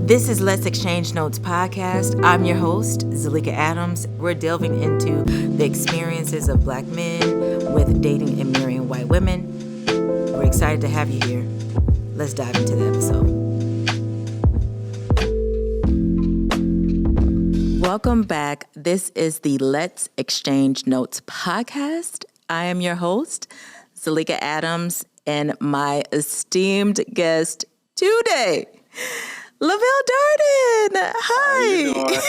This is Let's Exchange Notes podcast. I'm your host, Zalika Adams. We're delving into the experiences of Black men with dating and marrying white women. We're excited to have you here. Let's dive into the episode. Welcome back. This is the Let's Exchange Notes podcast. I am your host, Zalika Adams, and my esteemed guest today, Lavelle Darden. Hi. How you doing?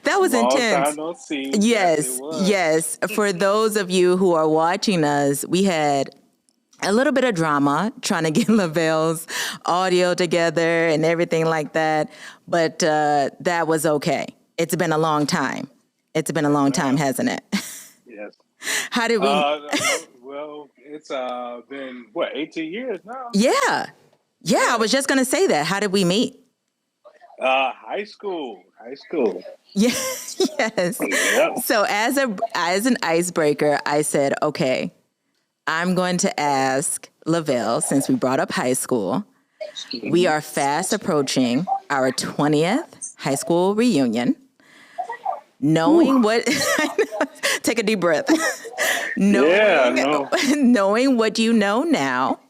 That was Long intense. time no see. Yes, it was. yes. For those of you who are watching us, we had a little bit of drama trying to get Lavelle's audio together and everything like that. But that was okay. It's been a long time. It's been a long time, hasn't it? Yes. How did we? Well, it's been 18 years now. Yeah. I was just gonna say that. How did we meet? High school. Yes. Yep. So as an icebreaker, I said, okay, I'm going to ask Lavelle, since we brought up high school. We are fast approaching our 20th high school reunion. Knowing what, take a deep breath. Knowing what you know now,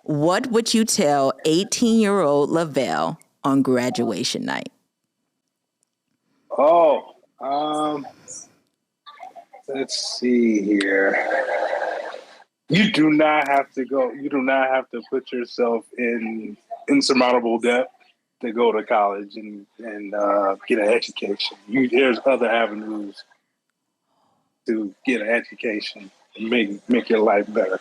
what would you tell 18-year-old Lavelle on graduation night? Let's see here. You do not have to put yourself in insurmountable debt to go to college and get an education. There's other avenues to get an education and make your life better.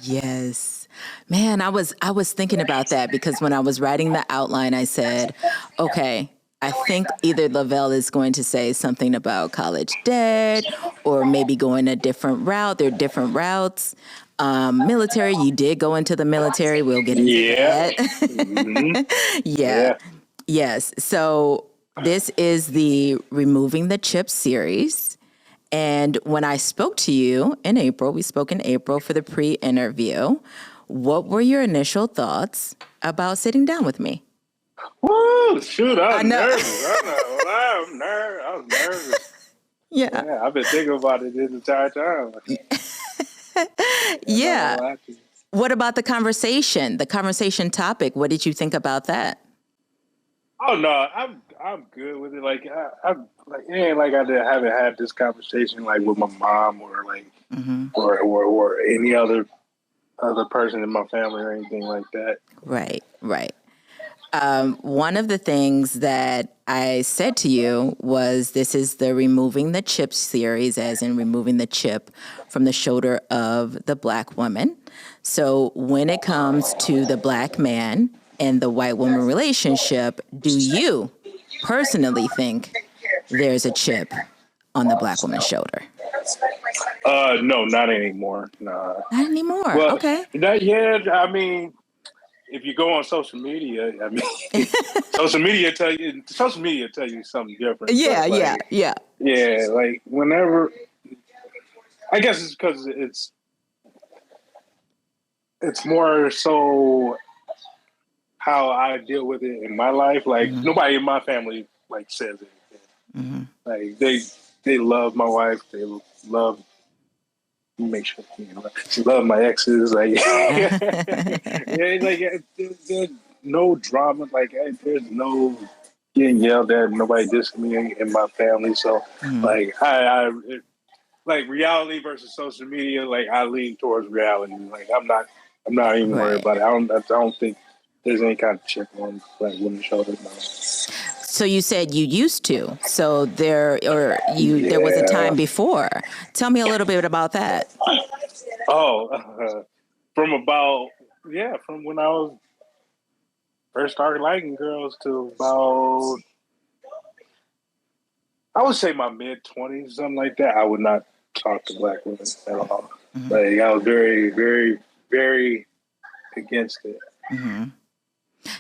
Yes. Man, I was thinking about that because when I was writing the outline, I said, okay, I think either Lavelle is going to say something about college debt or maybe going a different route. There are different routes. Military, you did go into the military. We'll get into that. Mm-hmm. Yeah. Yes. So this is the Removing the Chip series. And when I spoke to you in April, we spoke in April for the pre-interview. What were your initial thoughts about sitting down with me? Woo, shoot, I was nervous. I was nervous. Yeah, I've been thinking about it this entire time. Yeah. What about the conversation topic? What did you think about that? Oh no, I'm good with it. Like I'm like it ain't like I haven't had this conversation like with my mom or like or any other person in my family or anything like that. Right. One of the things that I said to you was this is the Removing the Chip series, as in removing the chip from the shoulder of the Black woman. So when it comes to the Black man and the white woman relationship, do you personally think there's a chip on the Black woman's shoulder? No, not anymore. Nah. Not anymore. Well, okay. I mean, if you go on social media, social media tell you something different. Yeah. Yeah, like whenever, I guess it's because it's more so how I deal with it in my life. Like nobody in my family like says anything. Like they love my wife. They love. Make sure she loves my exes. Like, there's no drama. Like, there's no getting yelled at. Nobody dissing me in my family. So, like, I like reality versus social media. Like, I lean towards reality. Like, I'm not even worried about it. I don't think there's any kind of chip on Black women's shoulders now. So you said you used to. So there was a time before. Tell me a little bit about that. From when I was first started liking girls to about, I would say my mid-20s, something like that. I would not talk to Black women at all. Like I was very, very, very against it.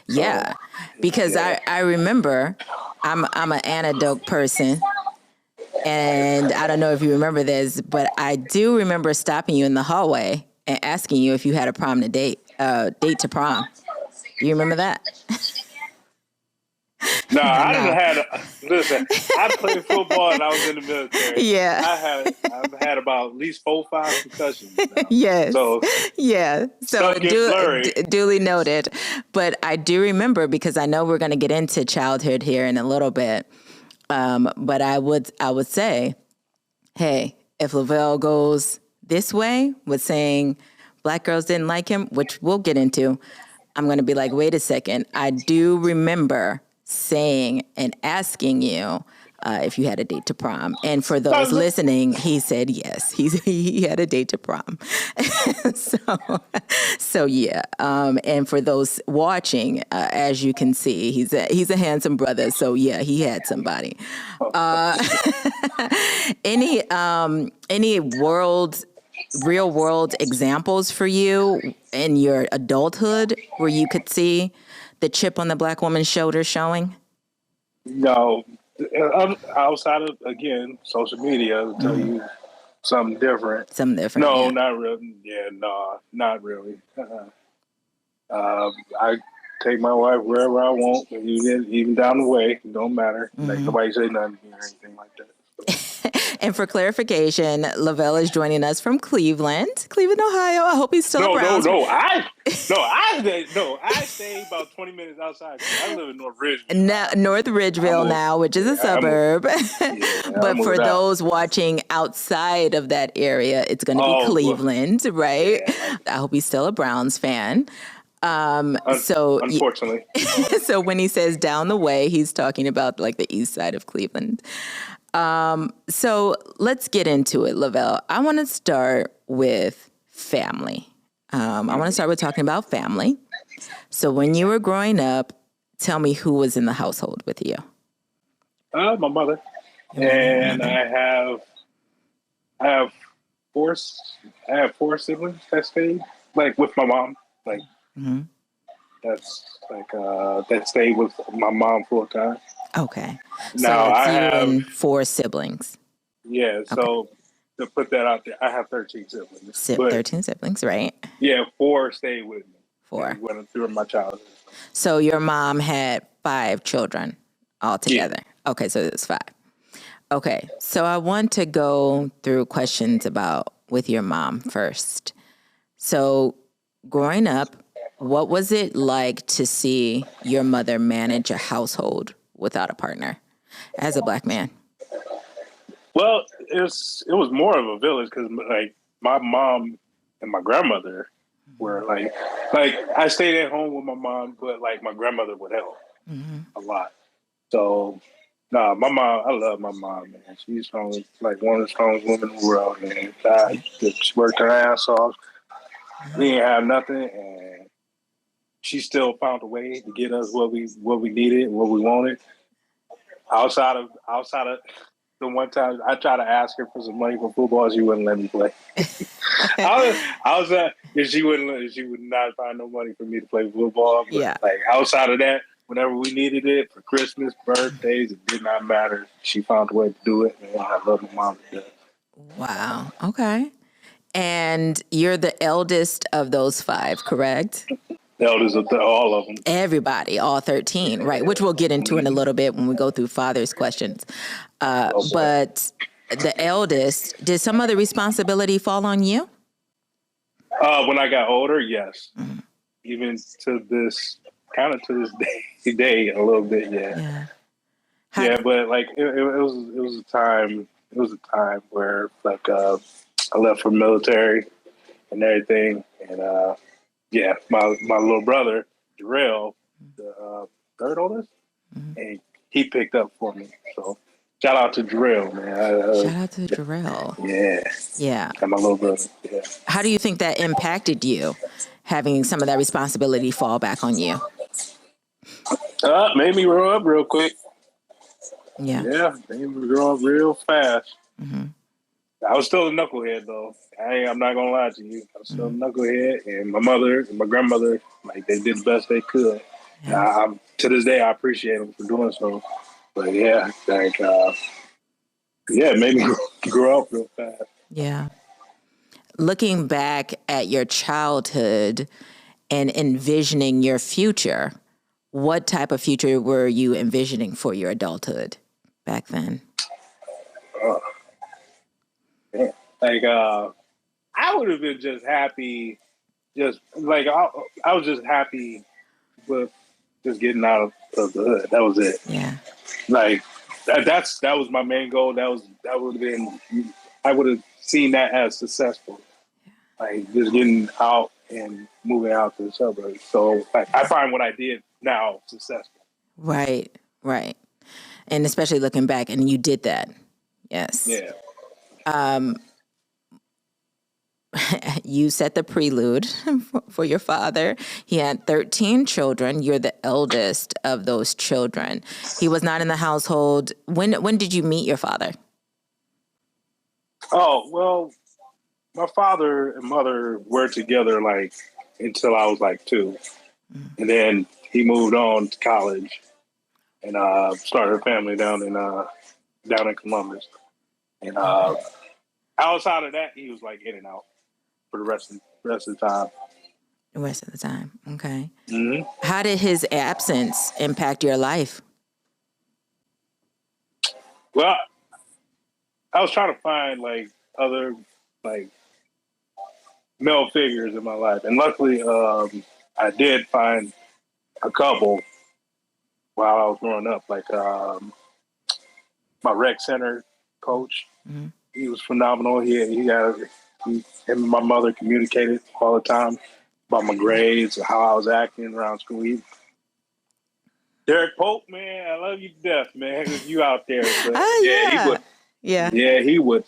Yeah, because I remember I'm an anecdote person, and I don't know if you remember this, but I do remember stopping you in the hallway and asking you if you had a prom to date to prom. Do you remember that? No, I didn't No. listen, I played football and I was in the military. Yeah. I've had about at least 4 or 5 concussions now. Yes. So Yeah. So stuff get blurry. duly noted. But I do remember, because I know we're going to get into childhood here in a little bit. But I would say, hey, if Lavelle goes this way with saying black girls didn't like him, which we'll get into, I'm going to be like, wait a second. I do remember saying and asking you if you had a date to prom. And for those listening, he said yes. He had a date to prom. so yeah. And for those watching, as you can see, he's a handsome brother. So yeah, he had somebody. Any real world examples for you in your adulthood where you could see the chip on the black woman's shoulder showing? No, outside of, again, social media, I'll tell you something different. Something different. No, Yeah. not really. Yeah, no, not really. I take my wife wherever I want, even down the way. It don't matter. Like, nobody say nothing to me or anything like that. And for clarification, Lavelle is joining us from Cleveland, Ohio. I hope he's still around. I stay about 20 minutes outside. I live in North Ridgeville. North Ridgeville now, which is a suburb. But for those watching outside of that area, it's going to be Cleveland, right? Yeah. I hope he's still a Browns fan. Unfortunately. So when he says down the way, he's talking about like the east side of Cleveland. So let's get into it, Lavelle. I want to start with family. I want to start with talking about family. So when you were growing up, tell me who was in the household with you. My mother. And I have four siblings that stayed, like, with my mom. Like, that's like, that stayed with my mom full time. Okay. Now, so it's you and 4 siblings. Yeah. So to put that out there, I have 13 siblings. 13 siblings, right? Yeah. 4 stayed with me. 4. Went through my childhood. So your mom had 5 children altogether. Yeah. Okay. So it's 5. Okay. So I want to go through questions about with your mom first. So growing up, what was it like to see your mother manage a household without a partner as a black man? Well, it was more of a village because, like, my mom and my grandmother were like I stayed at home with my mom, but like my grandmother would help a lot. So, my mom, I love my mom, man. She's like one of the strongest women in the world, man. She worked her ass off. We didn't have nothing, and she still found a way to get us what we needed, what we wanted. Outside of the one time I tried to ask her for some money for football, she wouldn't let me play. I was if she would not find no money for me to play football. But like, outside of that, whenever we needed it for Christmas, birthdays, it did not matter. She found a way to do it, and I love my mom to death. Wow. Okay. And you're the eldest of those 5, correct? The eldest of all of them. Everybody, all 13, right? Which we'll get into in a little bit when we go through father's questions. But the eldest, did some of the responsibility fall on you? When I got older, yes. Even to this day, a little bit, yeah. Yeah, but like it was a time. It was a time where, like, I left for military and everything, and my little brother Jarrell, the third oldest, and he picked up for me. So shout out to Jarrell, man. Shout out to Jarrell. Yeah. And my little brother. Yeah. How do you think that impacted you, having some of that responsibility fall back on you? Made me grow up real quick. Yeah, made me grow up real fast. I was still a knucklehead, though. I'm not gonna lie to you. I was still a knucklehead, and my mother and my grandmother, like, they did the best they could. To this day, I appreciate them for doing so. But yeah, like, it made me grow up real fast. Yeah. Looking back at your childhood and envisioning your future, what type of future were you envisioning for your adulthood back then? Like, I would have been just happy, just like I was just happy with just getting out of the hood. That was it. Yeah. Like that was my main goal. That would have been, I would have seen that as successful. Like just getting out and moving out to the suburbs. So like I find what I did now successful. Right. Right. And especially looking back, and you did that. Yes. Yeah. You set the prelude for your father. He had 13 children. You're the eldest of those children. He was not in the household. When did you meet your father? Oh, well, my father and mother were together like until I was like 2. And then he moved on to college and started a family down in Columbus. And outside of that, he was like in and out for the rest of the time. The rest of the time. Okay. Mm-hmm. How did his absence impact your life? Well, I was trying to find like other like male figures in my life, and luckily, I did find a couple while I was growing up. Like my rec center coach, he was phenomenal. Him and my mother communicated all the time about my grades and how I was acting around school. Derek Pope, man, I love you to death, man. You out there, but he would. Yeah, he would.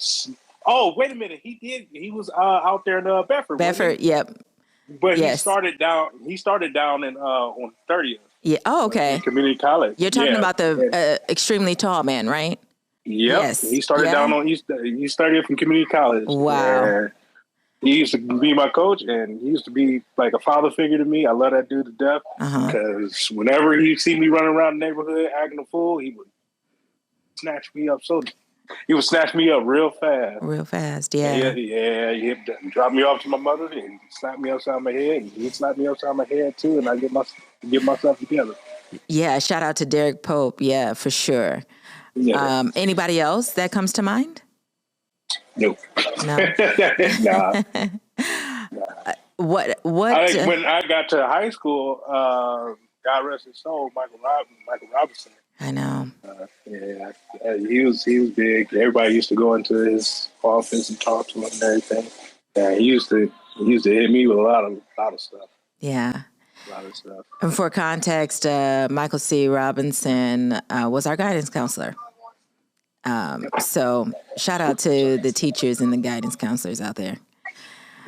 Oh, wait a minute. He was out there in Bedford. Bedford, yep. But he started down in on 30th. Yeah. Oh, okay. In community college. You're talking about the extremely tall man, right? Yep. Yes. He started down on he started from community college. Wow. And he used to be my coach, and he used to be like a father figure to me. I love that dude to death because whenever he see me running around the neighborhood acting a fool, he would snatch me up. He would snatch me up real fast. Real fast, yeah. He'd drop me off to my mother and slap me upside my head. And he'd slap me upside my head too, and I get myself together. Yeah, shout out to Derek Pope. Yeah, for sure. Yeah. Anybody else that comes to mind? Nope. No. Nah. What? When I got to high school, God rest his soul, Michael Robinson. I know. He was big. Everybody used to go into his office and talk to him and everything. Yeah, he used to hit me with a lot of stuff. Yeah. A lot of stuff. And for context, Michael C. Robinson was our guidance counselor. So shout out to the teachers and the guidance counselors out there.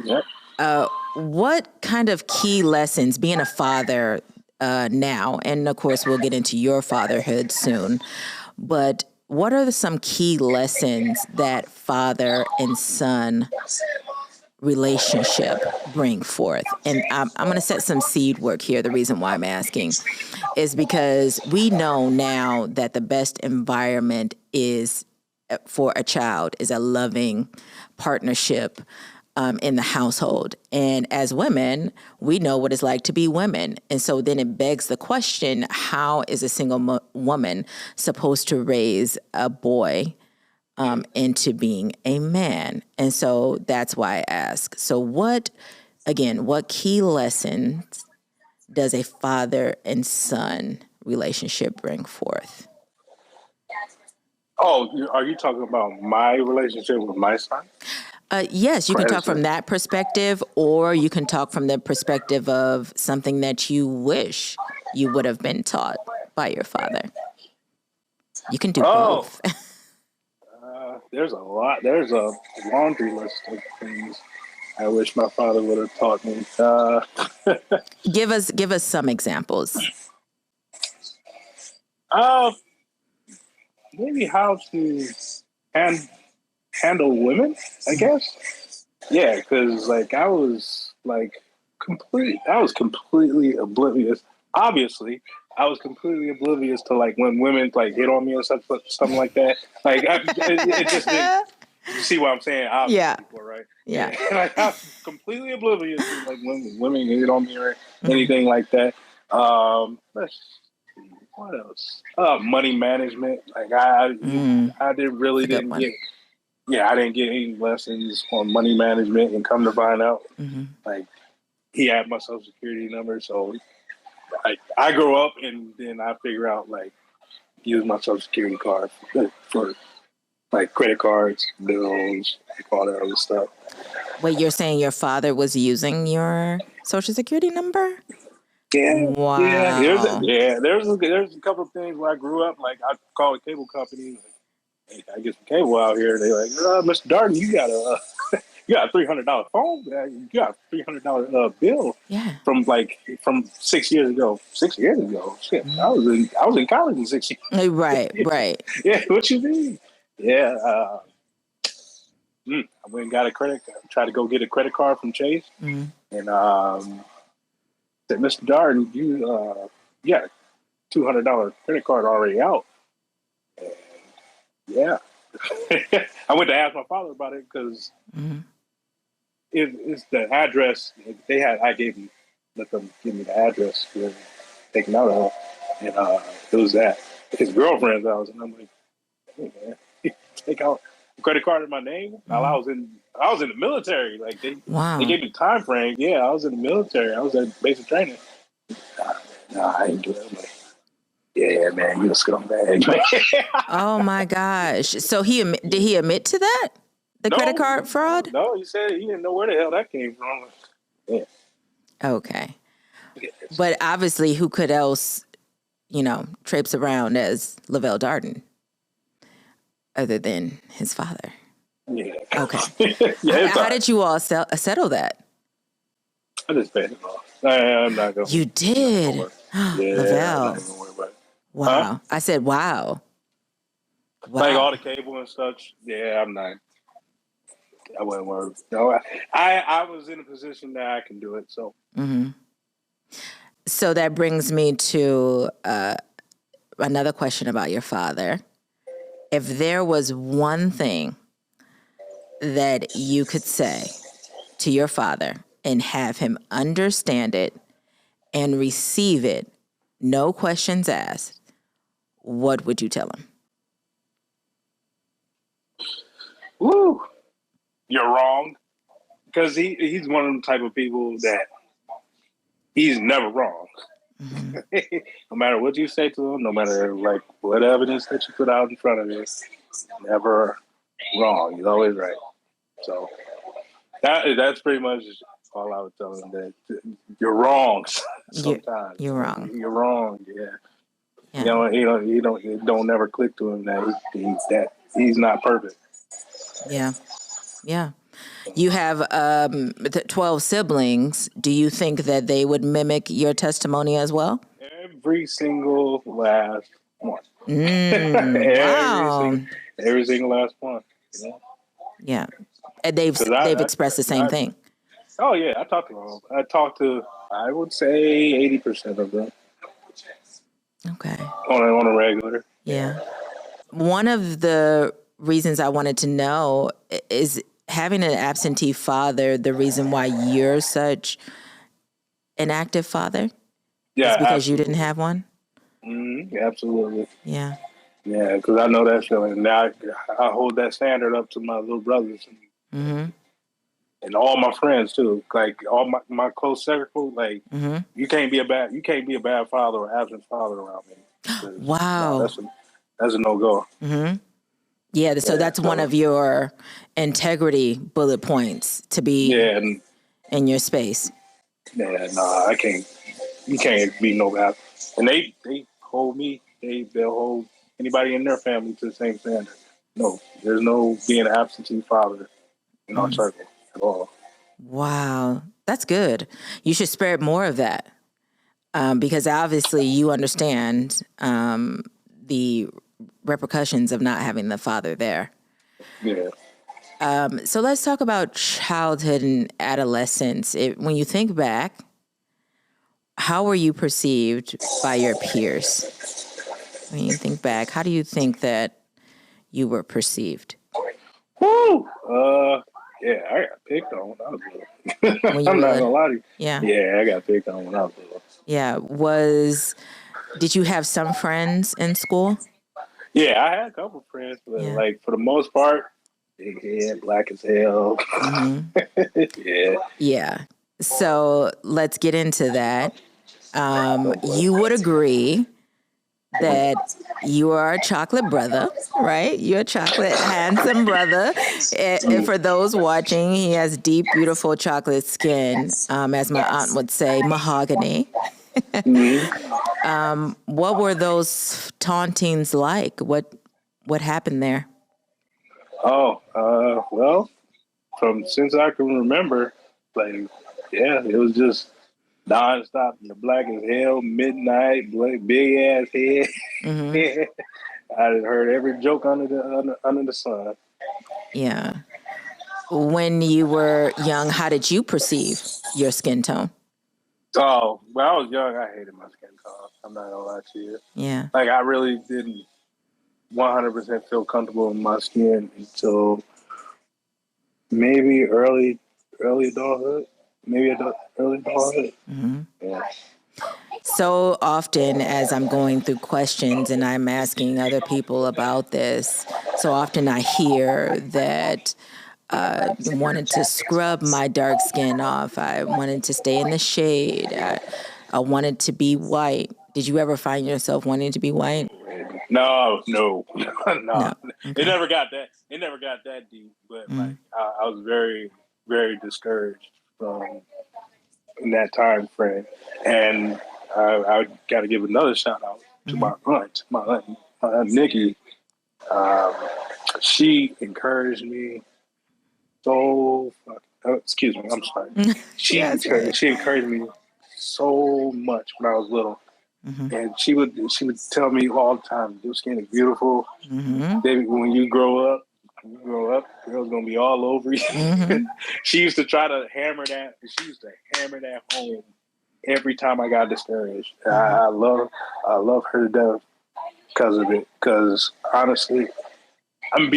Yep. What kind of key lessons, being a father now, and of course we'll get into your fatherhood soon, but what are some key lessons that father and son relationship bring forth? And I'm going to set some seed work here. The reason why I'm asking is because we know now that the best environment is for a child is a loving partnership in the household. And as women, we know what it's like to be women. And so then it begs the question, how is a single woman supposed to raise a boy into being a man? And so that's why I ask. So what key lessons does a father and son relationship bring forth? Oh, are you talking about my relationship with my son? Yes, you can talk from that perspective, or you can talk from the perspective of something that you wish you would have been taught by your father. You can do both. There's a lot. There's a laundry list of things I wish my father would have taught me. Give us some examples. Maybe how to handle women, I guess. Yeah, because like I was completely oblivious. Obviously, I was completely oblivious to like when women like hit on me or something like that. Like it just didn't. You see what I'm saying? Obviously, yeah. Before, right? Yeah. Like I was completely oblivious to like when women hit on me or anything like that. Let's see, what else? Money management. Like I Good didn't one. get. Yeah, I didn't get any lessons on money management, and come to find out, Mm-hmm. like he had my social security number, so I grow up and then I figure out like use my social security card for like credit cards, bills, like all that other stuff. Wait, you're saying your father was using your social security number? Yeah, yeah. Wow. There's a couple of things where I grew up. Like I called a cable company. Like, hey, I get some cable out here. They're like, Mr. Darden, you got a you got a $300 phone. You got a $300 bill Yeah. from 6 years ago. 6 years ago, shit. Mm-hmm. I was in college in 6 years. Right. Yeah, what you mean? Yeah, I went and got a tried to go get a credit card from Chase, Mm-hmm. and said, Mr. Darden, you got a $200 credit card already out. And yeah, I went to ask my father about it because Mm-hmm. it's the address they had. Let them give me the address for taking out of, and it was at his girlfriend's house, and I'm like, hey man, take out a credit card in my name while I was in the military. Like they Wow. gave me time frame. Yeah, I was in the military. I was at basic training. Nah, I ain't doing it. I'm like, yeah, man, you a scumbag. Oh my gosh. So did he admit to that? The credit card fraud? No, he said he didn't know where the hell that came from. Yeah. Okay. But obviously, who could else, traipse around as Lavelle Darden other than his father? Yeah. Okay. Yeah, How did you all settle that? I just paid it off. I'm not going to. You did? Yeah, Lavelle. I'm not going to worry about it. Wow. Huh? I said, wow. Like all the cable and such. Yeah, I'm not. I wouldn't worry. No, I was in a position that I can do it. So. Mm-hmm. So that brings me to another question about your father. If there was one thing that you could say to your father and have him understand it and receive it, no questions asked, what would you tell him? Woo! You're wrong. Because he's one of them type of people that he's never wrong. Mm-hmm. No matter what you say to him, no matter like what evidence that you put out in front of him, never wrong. He's always right. So that's pretty much all I would tell him, that you're wrong sometimes. You're wrong. You're wrong, yeah. He don't never click to him that he's not perfect. Yeah. Yeah. You have 12 siblings. Do you think that they would mimic your testimony as well? Every single last one. Wow. Every single last one. Yeah. And they've expressed the same thing. Oh, yeah. I talked to them. I would say 80% of them. Okay. On a regular. Yeah. One of the reasons I wanted to know is having an absentee father, the reason why you're such an active father? Yeah. Is because you didn't have one? Mm-hmm, absolutely. Yeah. Yeah, because I know that feeling. Now I hold that standard up to my little brothers and all my friends too. Like all my close circle. Like you can't be a bad father or absent father around me. Wow. No, that's a no-go. Mm-hmm. Yeah, so that's one of your integrity bullet points to be in your space. Yeah, I can't. You can't be no bad. And they hold me. They'll hold anybody in their family to the same standard. No, there's no being an absentee father in our circle at all. Wow, that's good. You should spread more of that because obviously you understand the repercussions of not having the father there. Yeah. So let's talk about childhood and adolescence. When you think back, how were you perceived by your peers? When you think back, how do you think that you were perceived? Woo! Yeah, I got picked on when I was little. when you I'm were not little? gonna lie to you. Yeah. Yeah, I got picked on when I was little. Yeah. Did you have some friends in school? Yeah, I had a couple friends, but Yeah. like for the most part, big head, black as hell. Mm-hmm. Yeah. Yeah. So let's get into that. Oh boy. You would agree that you are a chocolate brother, right? You're a chocolate handsome brother. And for those watching, he has deep, beautiful chocolate skin, as my aunt would say, mahogany. Mm-hmm. What were those tauntings like? What happened there? Oh, well, from since I can remember, like, yeah, it was just nonstop. The black as hell, midnight, big ass head. Mm-hmm. I had heard every joke under the sun. Yeah. When you were young, how did you perceive your skin tone? Oh, when I was young, I hated my skin tone. I'm not gonna lie to you. Yeah. Like, I really didn't 100% feel comfortable in my skin until maybe early adulthood. Maybe early adulthood. Mm-hmm. Yeah. So often, as I'm going through questions and I'm asking other people about this, so often I hear that wanted to scrub my dark skin off. I wanted to stay in the shade. I wanted to be white. Did you ever find yourself wanting to be white? No, No. no. It Okay. never got that. It never got that deep. But like, Mm. I was very, very discouraged from in that time frame, and I got to give another shout out to Mm-hmm. my aunt Nikki. Um, she encouraged me so. Excuse me. I'm sorry. Yes, go ahead. She encouraged me so much when I was little. Mm-hmm. And she would tell me all the time, "Your skin is beautiful. Mm-hmm. Baby, when you grow up, girls gonna be all over you." Mm-hmm. She used to try to hammer that. She used to hammer that home every time I got discouraged. Mm-hmm. I love her to death because of it. Because honestly, I'm gonna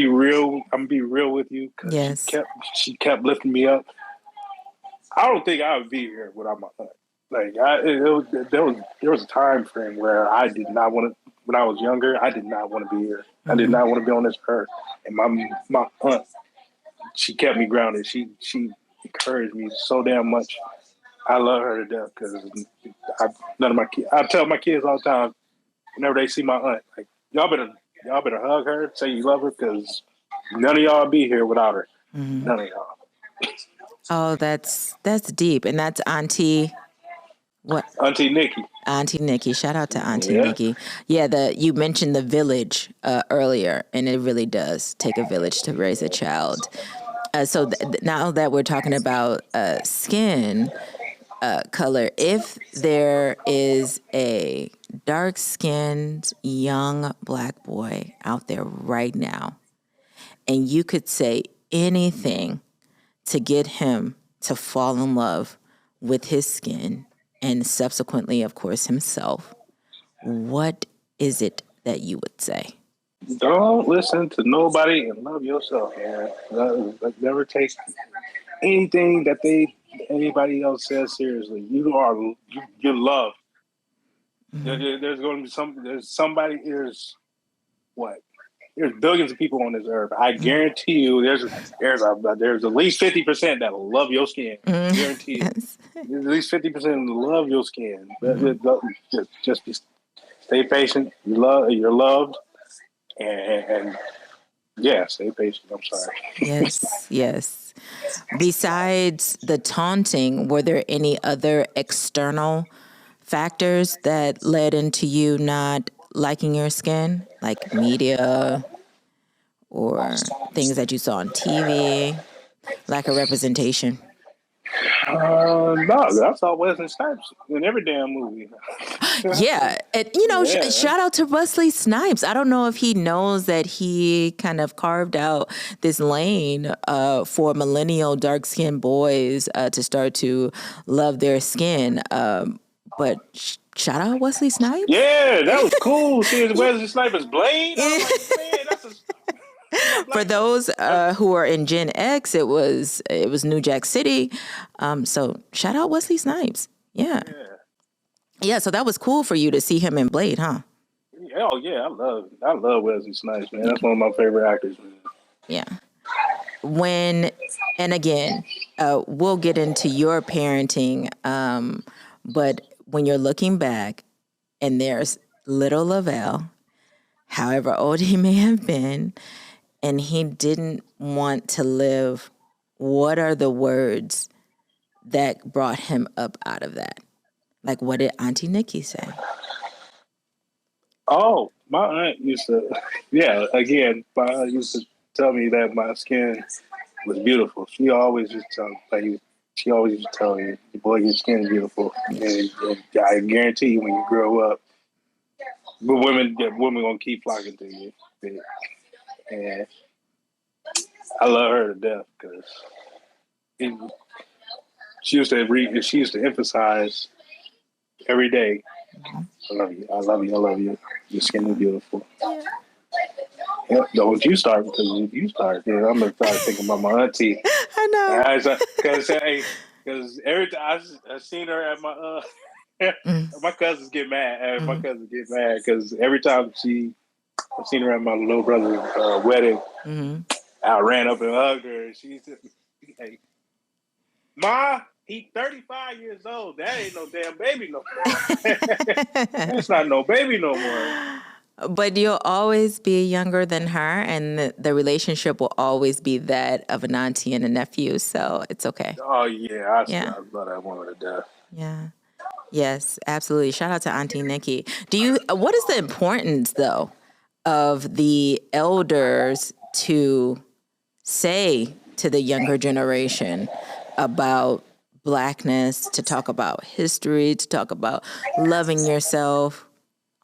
be real with you. Because Yes. she kept lifting me up. I don't think I would be here without my aunt. Like there was a time frame where I did not want to. When I was younger, I did not want to be here. I did Mm-hmm. not want to be on this earth. And my aunt, she kept me grounded. She encouraged me so damn much. I love her to death because none of my kids. I tell my kids all the time whenever they see my aunt, like y'all better hug her, say you love her because none of y'all be here without her. Mm-hmm. None of y'all. Oh, that's deep, and that's Auntie. What? Auntie Nikki. Auntie Nikki. Shout out to Auntie Yeah. Nikki. Yeah, you mentioned the village earlier, and it really does take a village to raise a child. So now that we're talking about skin color, if there is a dark-skinned young black boy out there right now, and you could say anything to get him to fall in love with his skin and subsequently, of course, himself, what is it that you would say? Don't listen to nobody and love yourself, man. Never take anything that anybody else says seriously. You're loved. Mm-hmm. There's going to be what? There's billions of people on this earth. I guarantee you, there's at least 50% that will love your skin. Mm-hmm. Guarantee it. Yes. There's at least 50% that love your skin. Mm-hmm. Stay patient. You're loved, and yeah, stay patient. I'm sorry. Yes, yes. Besides the taunting, were there any other external factors that led into you not liking your skin, like media or things that you saw on TV, lack of representation? No, that's all Wesley Snipes in every damn movie. Yeah. And, Yeah. shout out to Wesley Snipes. I don't know if he knows that he kind of carved out this lane for millennial dark skinned boys to start to love their skin. But shout out Wesley Snipes. Yeah, that was cool. Seeing Yeah. Wesley Snipes' blade. I was like, man, For those who are in Gen X, it was New Jack City. So shout out Wesley Snipes. Yeah. Yeah, so that was cool for you to see him in Blade, huh? Oh yeah, I love Wesley Snipes, man. That's one of my favorite actors, man. Yeah. And again, we'll get into your parenting, but when you're looking back and there's little Lavelle, however old he may have been, and he didn't want to live, what are the words that brought him up out of that? Like, what did Auntie Nikki say? Oh, my aunt used to, again, my aunt used to tell me that my skin was beautiful. She always used to tell me, boy, your skin is beautiful. And I guarantee you, when you grow up, women gonna keep flocking to you. And I love her to death because she used to emphasize every day, I love you, I love you, I love you. Your skin is beautiful. Yeah, don't you start, because if you start, then I'm gonna start thinking about my auntie. I know. Because every time I seen her at my my cousins get mad. My cousins get mad because every time I've seen her at my little brother's wedding. I ran up and hugged her, and she said, "Hey, Ma, he 35 years old. That ain't no damn baby no more. That's not no baby no more." But you'll always be younger than her, and the relationship will always be that of an auntie and a nephew, so it's okay. Oh, yeah. I love that woman to death. Yeah. Yes, absolutely. Shout out to Auntie Nikki. What is the importance, though, of the elders to say to the younger generation about Blackness, to talk about history, to talk about loving yourself?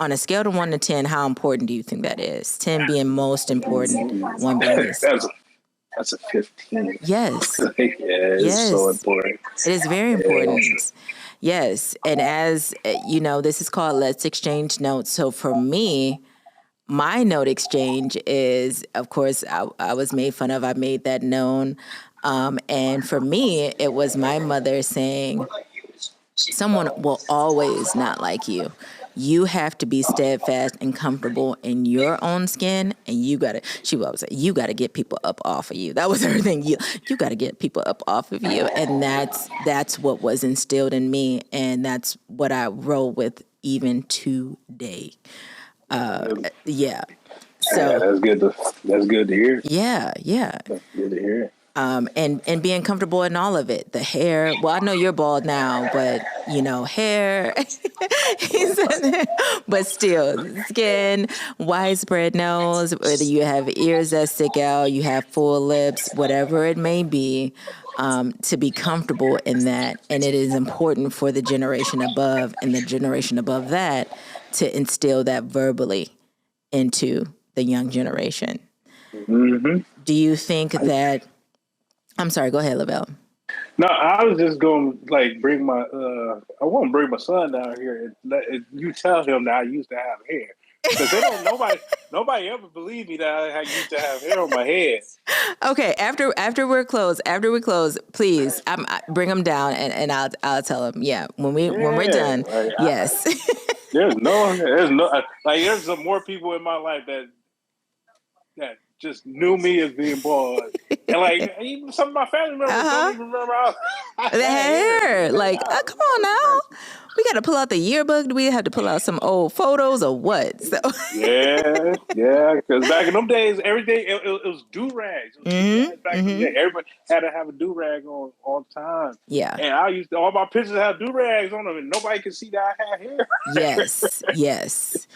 On a scale of 1 to 10, how important do you think that is? 10 being most important, 1 being least. That's a 15. Yes. It's so important. It is very important. Yes. And as you know, this is called Let's Exchange Notes. So for me, my note exchange is, of course, I was made fun of. I made that known. And for me, it was my mother saying, someone will always not like you. You have to be steadfast and comfortable in your own skin, and she would always say, you got to get people up off of you. That was her thing. You got to get people up off of you. And that's what was instilled in me. And that's what I roll with even today. Yeah. So that's good to hear. Yeah. That's good to hear. And being comfortable in all of it. The hair. Well, I know you're bald now, but hair. But still, skin, widespread nose. Whether you have ears that stick out, you have full lips, whatever it may be, to be comfortable in that. And it is important for the generation above and the generation above that to instill that verbally into the young generation. Mm-hmm. Do you think that? I'm sorry, go ahead, Lavelle. No, I was just going to bring my, I want to bring my son down here and you tell him that I used to have hair. Because nobody ever believed me that I used to have hair on my head. Okay, after we're closed, please, bring him down and I'll tell him. Yeah, when we're done. Yes. There's some more people in my life that just knew me as being bald. And even some of my family members don't even remember the hair. Come on now. We got to pull out the yearbook. Do we have to pull out some old photos or what? So. Yeah. Because back in them days, everything, it was do-rags. Back in the day, everybody had to have a do-rag on all the time. Yeah. And all my pictures have do-rags on them, and nobody could see that I had hair. Yes.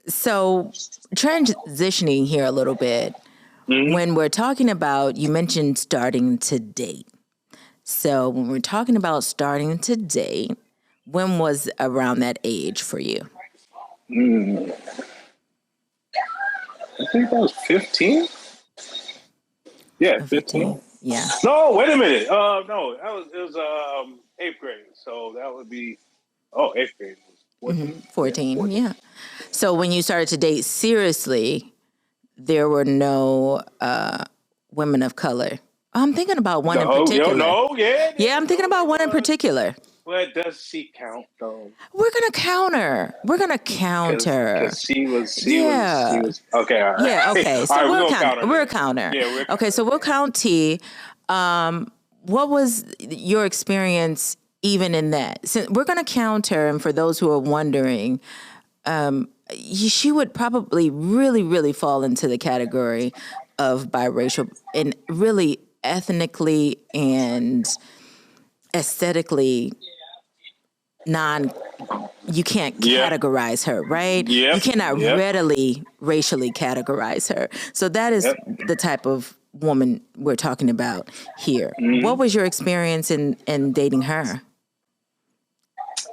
So transitioning here a little bit, when we're talking about, you mentioned starting to date. So when we're talking about starting to date, when was around that age for you? I think that was 15. Yeah, 15. Yeah. No, wait a minute. No, it was 8th grade. So that would be 8th grade. 14. Yeah. So when you started to date seriously, there were no women of color. I'm thinking about one in particular. Yeah, I'm thinking about one in particular. Well, does she count though? We're gonna counter. Because she was. Okay, all right. Yeah, okay. So right, we'll count. We're a counter. Yeah, okay, so we'll count T. What was your experience even in that? Since we're gonna counter, and for those who are wondering, she would probably really, really fall into the category of biracial and really ethnically and aesthetically you can't categorize her, right? Yep. You cannot readily racially categorize her. So that is the type of woman we're talking about here. Mm-hmm. What was your experience in dating her?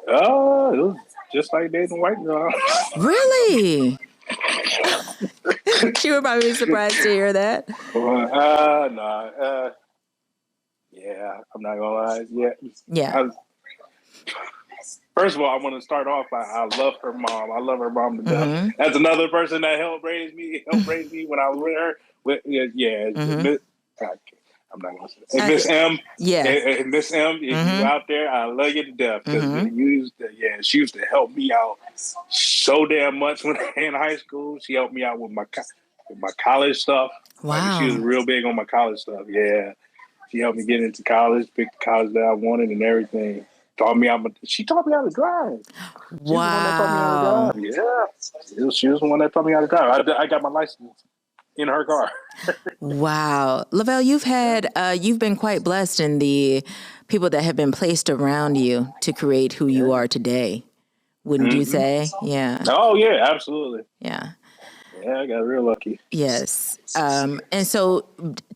It was just like dating a white girl. Really? She would probably be surprised to hear that. Yeah, I'm not gonna lie. Yeah. First of all, I want to start off by I love her mom. I love her mom to death. Mm-hmm. That's another person that helped raise me when I was with her. Mm-hmm. I'm not gonna say that. And Miss M, and Miss M, if you out there, I love you to death because she used to help me out so damn much when I was in high school. She helped me out with my college stuff. Wow, she was real big on my college stuff. Yeah, she helped me get into college, pick the college that I wanted, and everything. She taught me how to drive. Wow. Yeah, she was the one that taught me how to drive. I got my license in her car. Wow. Lavelle, you've been quite blessed in the people that have been placed around you to create who you are today. Wouldn't you say? Yeah. Oh, yeah, absolutely. Yeah. Yeah, I got real lucky. Yes. And so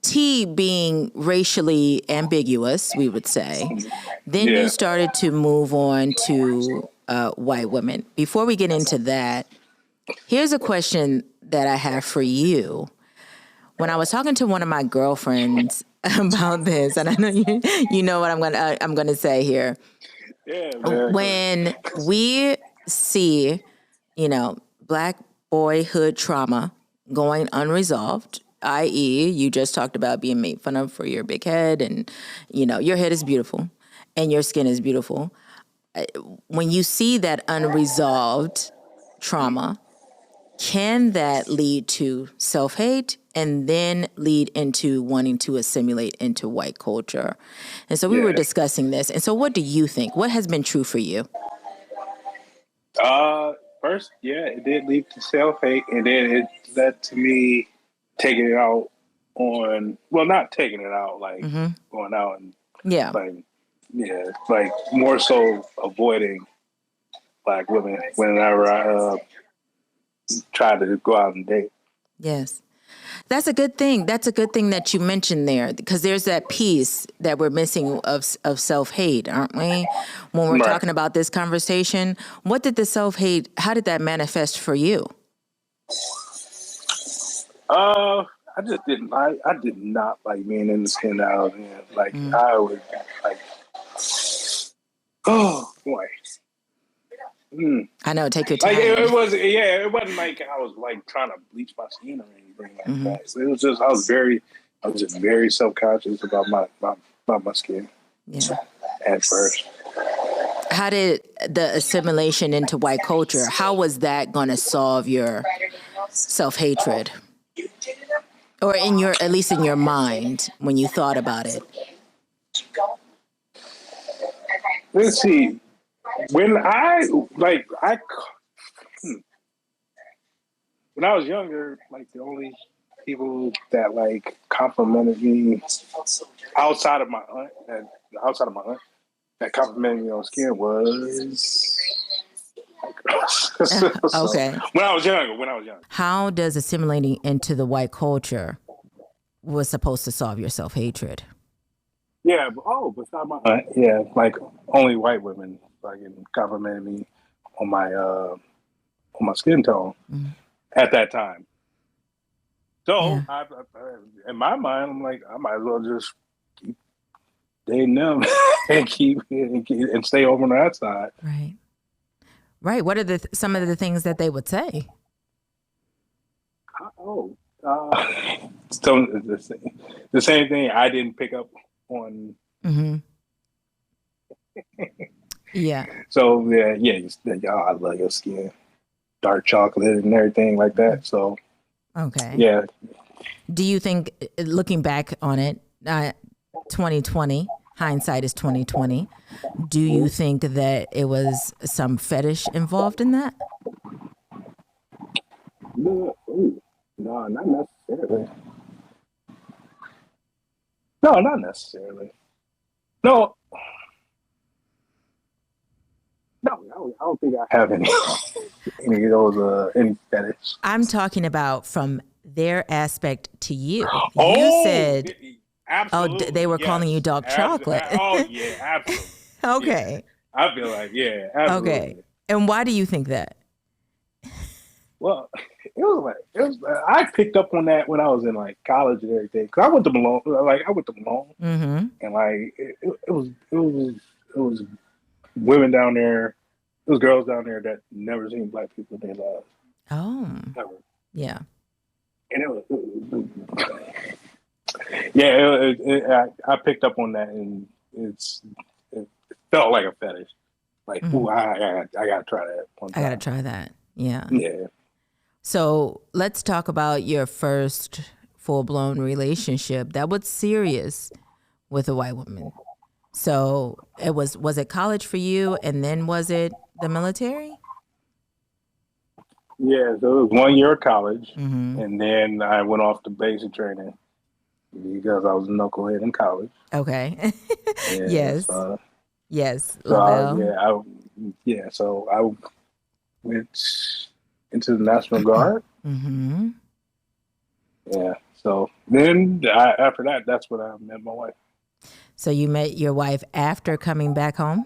T being racially ambiguous, we would say, then you started to move on to white women. Before we get into that, here's a question that I have for you. When I was talking to one of my girlfriends about this, and I know you know what I'm gonna say here. Yeah, man. When we see, Black boyhood trauma going unresolved, i.e., you just talked about being made fun of for your big head, and your head is beautiful, and your skin is beautiful. When you see that unresolved trauma, can that lead to self-hate and then lead into wanting to assimilate into white culture? And so we were discussing this. And so what do you think? What has been true for you? First, it did lead to self-hate. And then it led to me taking it out on, well, not taking it out, like going out and like more so avoiding Black women whenever I try to go out and date. Yes. That's a good thing. That's a good thing that you mentioned there, because there's that piece that we're missing of self-hate, aren't we? When we're talking about this conversation, what did the self-hate, how did that manifest for you? I just didn't. I did not like being in the skin that I was in. Like I was like, oh boy. I know. Take your time. Like it wasn't like I was like trying to bleach my skin or anything like that. So it was just I was just very self-conscious about my skin. Yeah. At first. How did the assimilation into white culture? How was that going to solve your self-hatred, or at least in your mind when you thought about it? Let's see. When I was younger, like the only people that like complimented me outside of my aunt that complimented me on skin was okay. When I was younger. How does assimilating into the white culture was supposed to solve your self-hatred? Yeah, beside my aunt, like only white women fucking complimented me on my skin tone at that time. So I, in my mind, I'm like, I might as well just keep dating them and stay over on that side. Right. What are some of the things that they would say? So the same thing I didn't pick up on. Mm-hmm. Yeah. So y'all, I love your skin, dark chocolate and everything like that. So Okay. yeah, Do you think, looking back on it, 2020, hindsight is 2020. Do you think that it was some fetish involved in that? no, no, not necessarily. No, not necessarily. No, no, I don't think I have any any of those any fetish. I'm talking about from their aspect to you. You Oh, said, oh, they absolutely, were calling you yes. dark chocolate. Oh, yeah, absolutely. Yeah, Okay. I feel like, yeah, Okay. absolutely. And why do you think that? Well, I picked up on that when I was in like college and everything. Cause I went to Malone, Mm-hmm. and like it was women down there, it was girls down there that never seen black people in their lives, Oh, never. yeah. And yeah, I picked up on that, and it felt like a fetish. Like, Mm-hmm. ooh, I gotta try that one I got to time. try that. Yeah. Yeah. So let's talk about your first full blown relationship that was serious with a white woman. So was it college for you, and then was it the military? Yeah, so it was 1 year of college, Mm-hmm. and then I went off to basic training because I was a knucklehead in college. Okay. Yeah, Yes. Yes. so Lavelle. so I went into the National Guard. Mm-hmm. Yeah, so then after that, that's when I met my wife. So you met your wife after coming back home?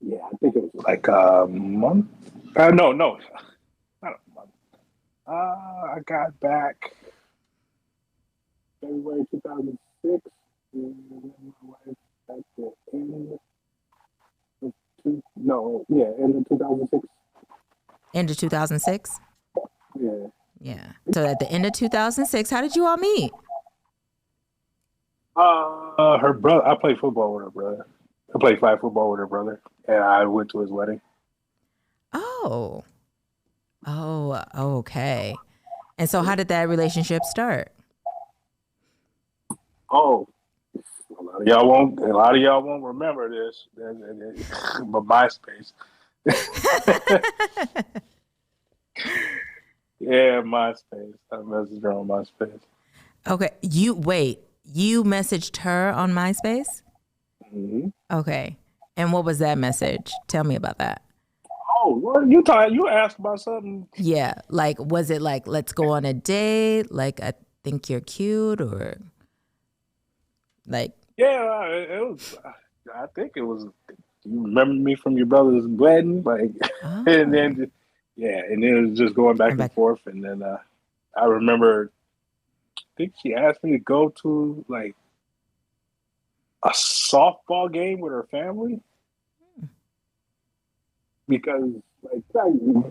Yeah, I think it was like a month. No, not a month. I got back February 2006, and my wife at the end of end of 2006. End of 2006? Yeah. Yeah. So at the end of 2006, how did you all meet? Her brother. I played football with her brother. I played flag football with her brother, and I went to his wedding. Oh. Oh, okay. And so how did that relationship start? Oh, a lot of y'all won't remember this, but MySpace. Yeah, MySpace. I messaged her on MySpace. Okay. You messaged her on MySpace? Mm-hmm. Okay. And what was that message? Tell me about that. Oh, what you talking? You asked about something? Yeah. Like, was it like, let's go on a date? Like, I think you're cute, or like, Yeah, it was. I think it was. You remember me from your brother's wedding, like, and oh, then and then it was just going back and and back. forth, and then I remember. I think she asked me to go to like a softball game with her family because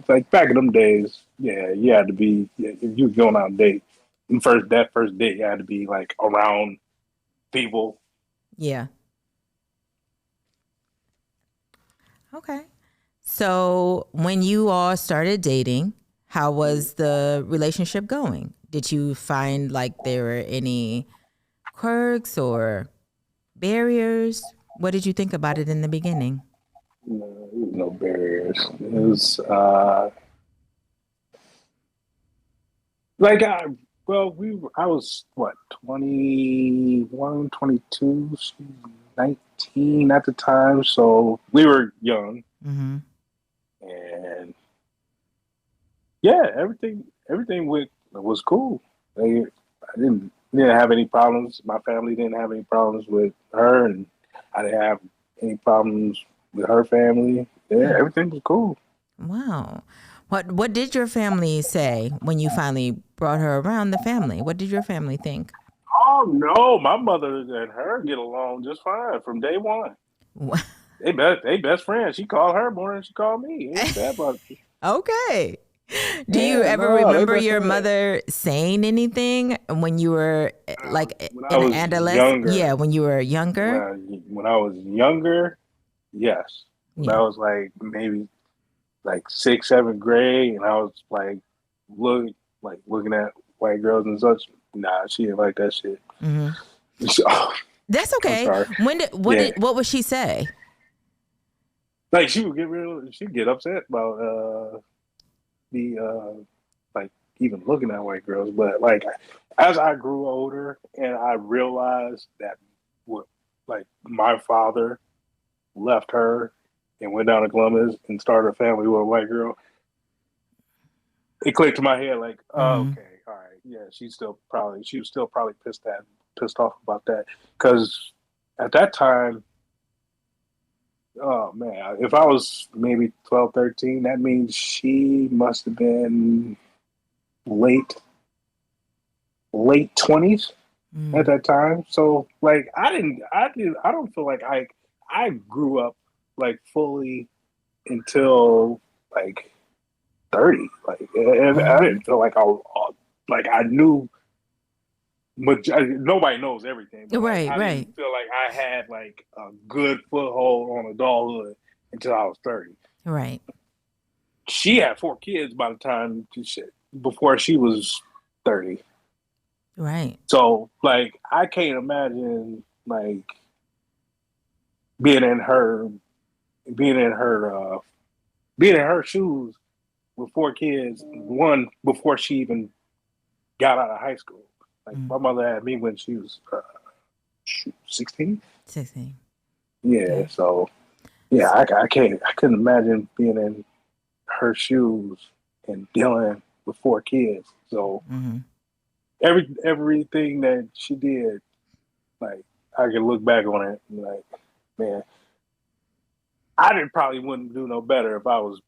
like back in them days, yeah, you had to be if you was going on a date. That first date, you had to be like around people. Yeah. Okay. So when you all started dating, how was the relationship going? Did you find like there were any quirks or barriers? What did you think about it in the beginning? No, there was no barriers. It was like I was what 21, 22, she was 19 at the time, so we were young, Mm-hmm. and yeah, everything was cool. I didn't have any problems. My family didn't have any problems with her, and I didn't have any problems with her family. Yeah, everything was cool. Wow. What did your family say when you finally brought her around the family? What did your family think? Oh no, my mother and her get along just fine from day one. They best friends. She called her more than she called me. Ain't that about Okay. Do you Yeah, ever no, they remember messed your up. mother saying anything when you were like When I in was adolescent? Yeah, younger, when you were younger. when I was younger, yes. When I Yeah. was like maybe like sixth, seventh grade, and I was like look looking at white girls and such. Nah, she didn't like that shit. Hmm. So, That's I'm okay. sorry. When Yeah, what would she say? like she'd get upset about the like even looking at white girls. But like as I grew older and I realized that what like my father left her and went down to Columbus and started a family with a white girl, it clicked in my head like, oh, Hmm. okay, all right, yeah, she was still probably pissed off about that because at that time, oh man, if I was maybe 12, 13, that means she must have been late late 20s at Mm. that time. So like I don't feel like I grew up like fully until like 30. Like and I Hmm. didn't feel like I knew nobody knows everything, but like Right, I right, didn't feel like I had like a good foothold on adulthood until I was 30. right, She had 4 kids by the time before she was 30. right. So like I can't imagine like being in her being in her being in her shoes with 4 kids, one before she even got out of high school. Like Mm. my mother had me when she was 16. 16. Yeah, Yeah. so yeah, I couldn't imagine being in her shoes and dealing with 4 kids. So Hmm. everything that she did, like I can look back on it and like, man, I didn't probably wouldn't do no better if I was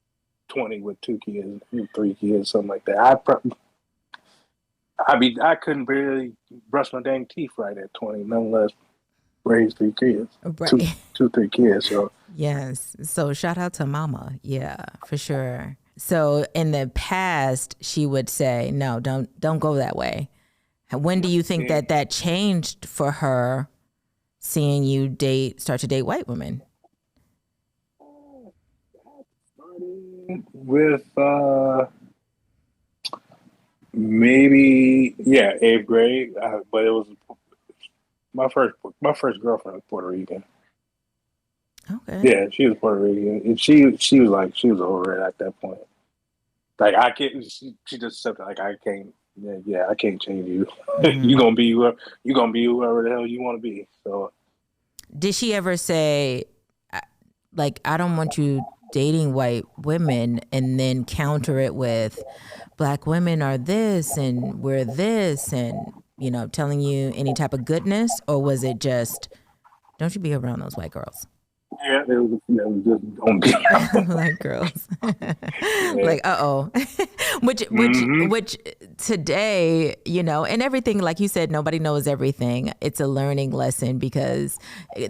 20 with 2 kids, 3 kids, something like that. I couldn't barely brush my dang teeth right at 20, nonetheless raise 3 kids, two, Right. 3 kids. So Yes. So shout out to mama. Yeah, for sure. So in the past, she would say, no, don't go that way. When do you think yeah, that changed for her seeing you start to date white women? starting with maybe yeah 8th grade, but it was my first girlfriend was Puerto Rican. Okay. Yeah, she was Puerto Rican, and she was over it at that point. Like I can't. She just said like I can't. Yeah, I can't change you. Hmm. you gonna be whoever the hell you want to be. So Did she ever say, like, I don't want you dating white women and then counter it with black women are this and we're this and, telling you any type of goodness? Or was it just, don't you be around those white girls? yeah, it was just don't be. Like girls. Yeah. Like which which Mm-hmm. which today, and everything, like you said, nobody knows everything. It's a learning lesson because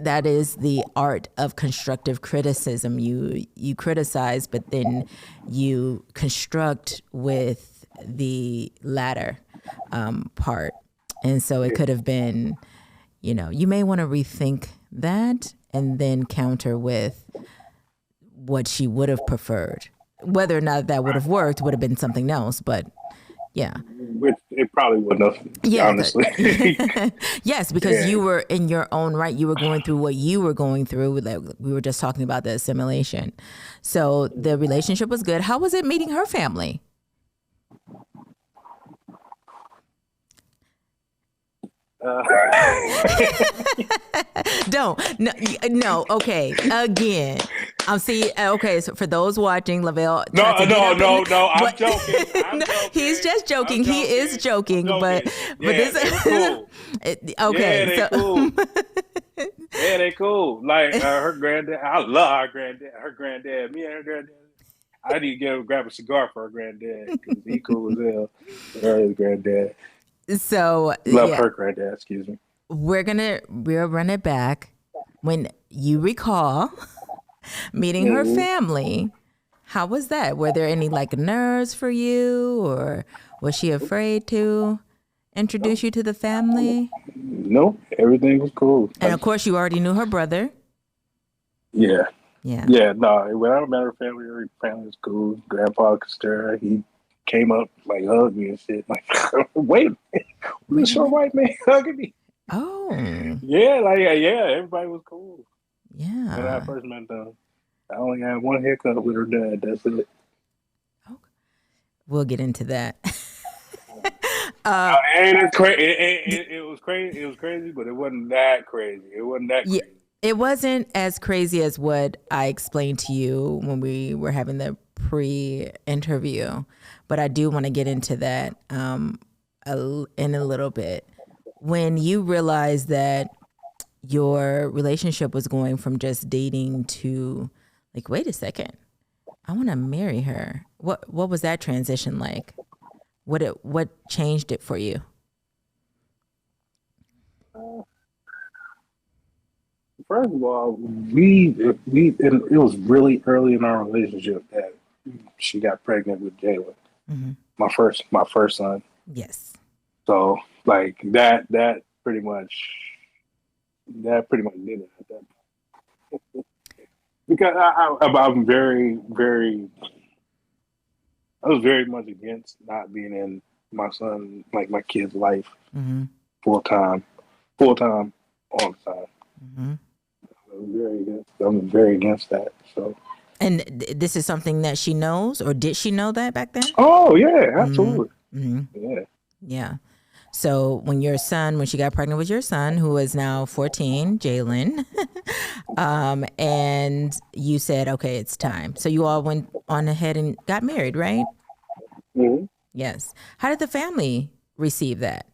that is the art of constructive criticism. You criticize, but then you construct with the latter part. And so it Yeah. could have been, you may want to rethink that and then counter with what she would have preferred. Whether or not that would have worked would have been something else, but yeah. Which it probably wouldn't have, Yeah. honestly. Yes, because Yeah. you were in your own right. You were going through what you were going through. Like we were just talking about the assimilation. So the relationship was good. How was it meeting her family? Uh, Don't. No, no. Okay. Again. I'm see. Okay. So for those watching, Lavelle tried no, to get no, up in. no, no. I'm What? joking. I'm No, he's joking. just I'm joking. He is joking. I'm joking, but joking. Yeah, this. they were cool. Yeah, Okay. they So. cool. Yeah, they cool. Like her granddad. I love her granddad. Her granddad. Me and her granddad. I need to grab a cigar for her granddad because he cool as hell. Her granddad. So Love yeah, her granddad. Excuse me. we'll run it back. When you recall meeting her Mm-hmm. family, How was that? Were there any like nerves for you, or was she afraid to introduce you to the family? No, everything was cool. And of course, you already knew her brother. Yeah. Yeah. Yeah, no, when I met her family was cool. Grandpa Costera, he came up, like, hugged me and shit. Like, wait, Wait this a short minute. white man hugging me. Oh, Yeah, like, yeah, everybody was cool. When I yeah. first met them, I only had one haircut with her dad. That's it. We'll get into that. And it was crazy. It was crazy, but it wasn't that crazy. It wasn't that Yeah, crazy. it wasn't as crazy as what I explained to you when we were having the pre-interview, but I do want to get into that in a little bit. When you realized that your relationship was going from just dating to like, wait a second, I want to marry her. What was that transition like? What changed it for you? First of all, we and it was really early in our relationship that she got pregnant with Jalen, Mm-hmm. my first son. Yes. So like that pretty much did it at that because I'm I was very much against not being in my son, like my kid's life Mm-hmm. full time, all the time. Mm-hmm. I'm very against that. So. And this is something that she knows, or did she know that back then? Oh yeah, Mm-hmm. absolutely. Mm-hmm. Yeah. Yeah. So when she got pregnant with your son, who is now 14, Jalen, and you said, okay, it's time. So you all went on ahead and got married, right? Mm-hmm. Yes. How did the family receive that?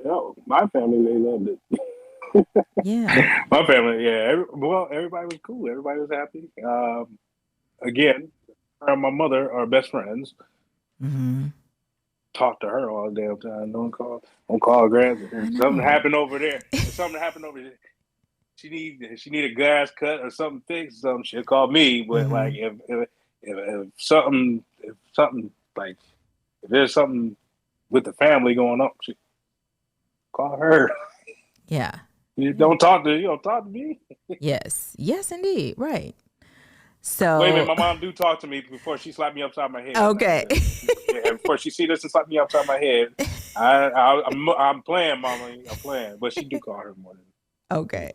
Oh, my family, they loved it. Yeah. My family, yeah. Everybody was cool. Everybody was happy. Again, her and my mother are best friends. Mm-hmm. Talk to her all the damn time. Don't call Grandma. I If something know. happened over there, if something happened over there, she need a grass cut or something fixed. Something she'll call me. But Mm-hmm. like if something like if there's something with the family going on, she call her. Yeah. You Yeah. don't talk to me. Yes. Yes, indeed. Right. Wait a minute, So, my mom do talk to me before she slapped me upside my head. okay. Yeah, before she see this and slap me upside my head, I'm playing, mama. I'm playing, but she do call her more than. Okay.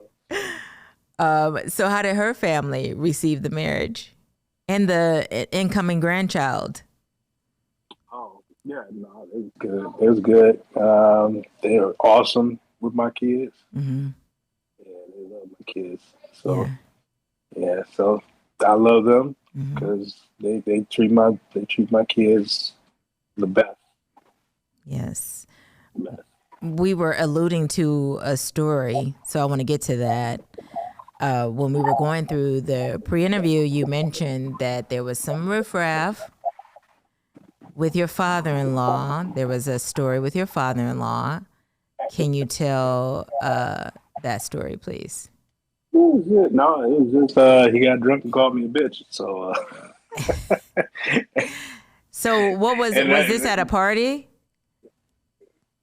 So how did her family receive the marriage and the incoming grandchild? Oh yeah, no, it was good. It was good. They are awesome with my kids. Mm-hmm. Yeah, they love my kids. So Yeah. yeah, so I love them Mm-hmm. because they treat my kids the best. Yes. The best. We were alluding to a story, so I want to get to that. When we were going through the pre-interview, you mentioned that there was some riffraff with your father-in-law. There was a story with your father-in-law. Can you tell that story, please? It was good. No, it was just he got drunk and called me a bitch. So So what and was this that, at a party?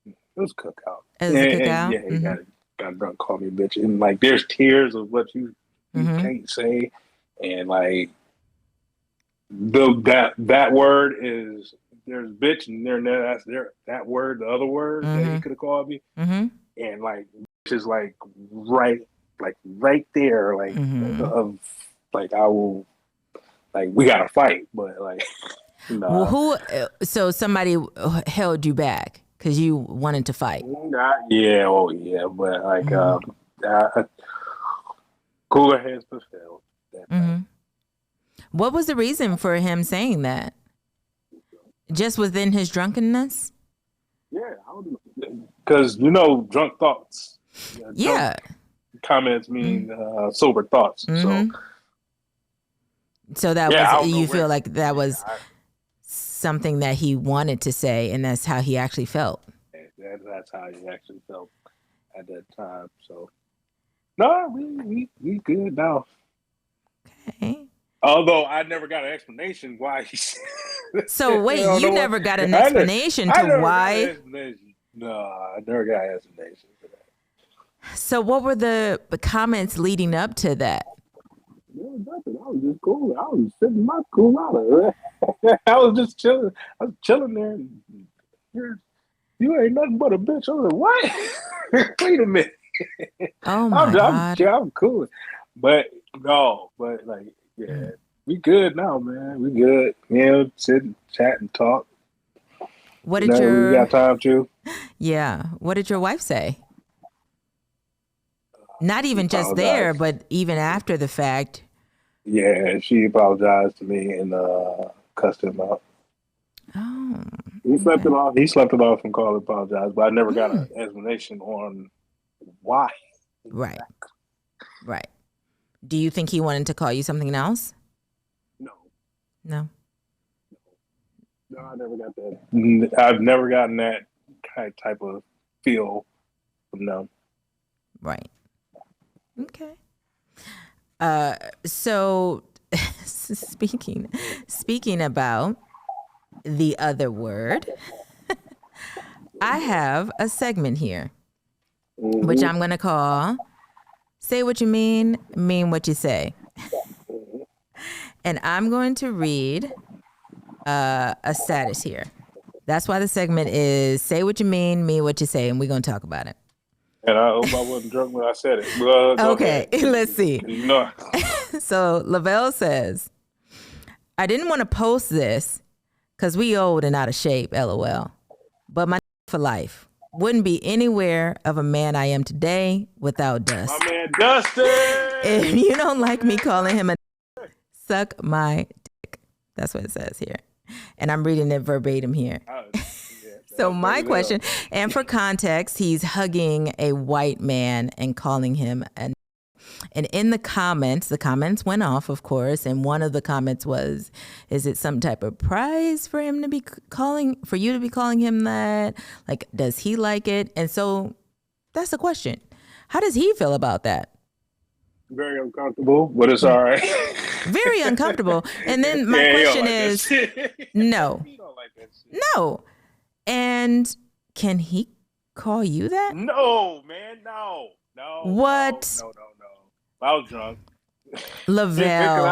it was a cookout. It was a And cookout. yeah, he Mm-hmm. got drunk, called me a bitch, and like there's tears of what you Mm-hmm. can't say, and like that word is there's bitch and that's there that word the other word that he Mm-hmm. could have called me, Mm-hmm. and like bitch is right there Mm-hmm. of like I will like we gotta fight, but like Well, nah. who? So somebody held you back because you wanted to fight. Nah, yeah, oh yeah, but like Mm-hmm. cooler heads prevailed that night. Mm-hmm. What was the reason for him saying that? Just within his drunkenness? Yeah, because drunk thoughts, drunk Yeah. comments mean sober thoughts. So Mm-hmm. So that yeah, was, I don't know you feel where. like that was something that he wanted to say, and that's how he actually felt. That's how he actually felt at that time. So no, we good now. Okay. Although I never got an explanation why he said So I wait, don't you know what. never got an I never, explanation I to never got an why. explanation. No, I never got an explanation for that. So what were the comments leading up to that? No, nothing. I was just cool. I was sitting my cool out. I was just chilling. I was chilling there. And you ain't nothing but a bitch. I was like, what? Wait a minute. Oh my God. I'm cool. But no, but like, yeah, we good now, man. We good. Sit, chat, and talk. What did Whenever we your got time to. Yeah, what did your wife say? Not She even just there, apologized. but even after the fact. Yeah, she apologized to me and cussed him out. Oh, He slept it okay. off. He slept it off and called apologize, but I never got an explanation on why. Right, right. Do you think he wanted to call you something else? No, No. no, I never got that. I've never gotten that type of feel from them. Right. Okay. So speaking about the other word, I have a segment here, which I'm going to call Say What You Mean What You Say. And I'm going to read a status here. That's why the segment is Say What You Mean What You Say, and we're going to talk about it. And I hope I wasn't drunk when I said it. Well, go Okay, ahead. let's see. You know. So Lavelle says, I didn't want to post this because we old and out of shape, LOL. But my for life wouldn't be anywhere of a man I am today without Dust. My man Dustin. If you don't like me calling him a suck my dick. That's what it says here. And I'm reading it verbatim here. So my question, and for context, he's hugging a white man and calling him an. And in the comments went off, of course, and one of the comments was, is it some type of prize for him to be for you to be calling him that? Like, does he like it? And so that's the question. How does he feel about that? Very uncomfortable, but it's all right. Very uncomfortable. And then my question is, no. He don't like that shit. No. And can he call you that? No, man, no. What? No. I was drunk. Lavelle.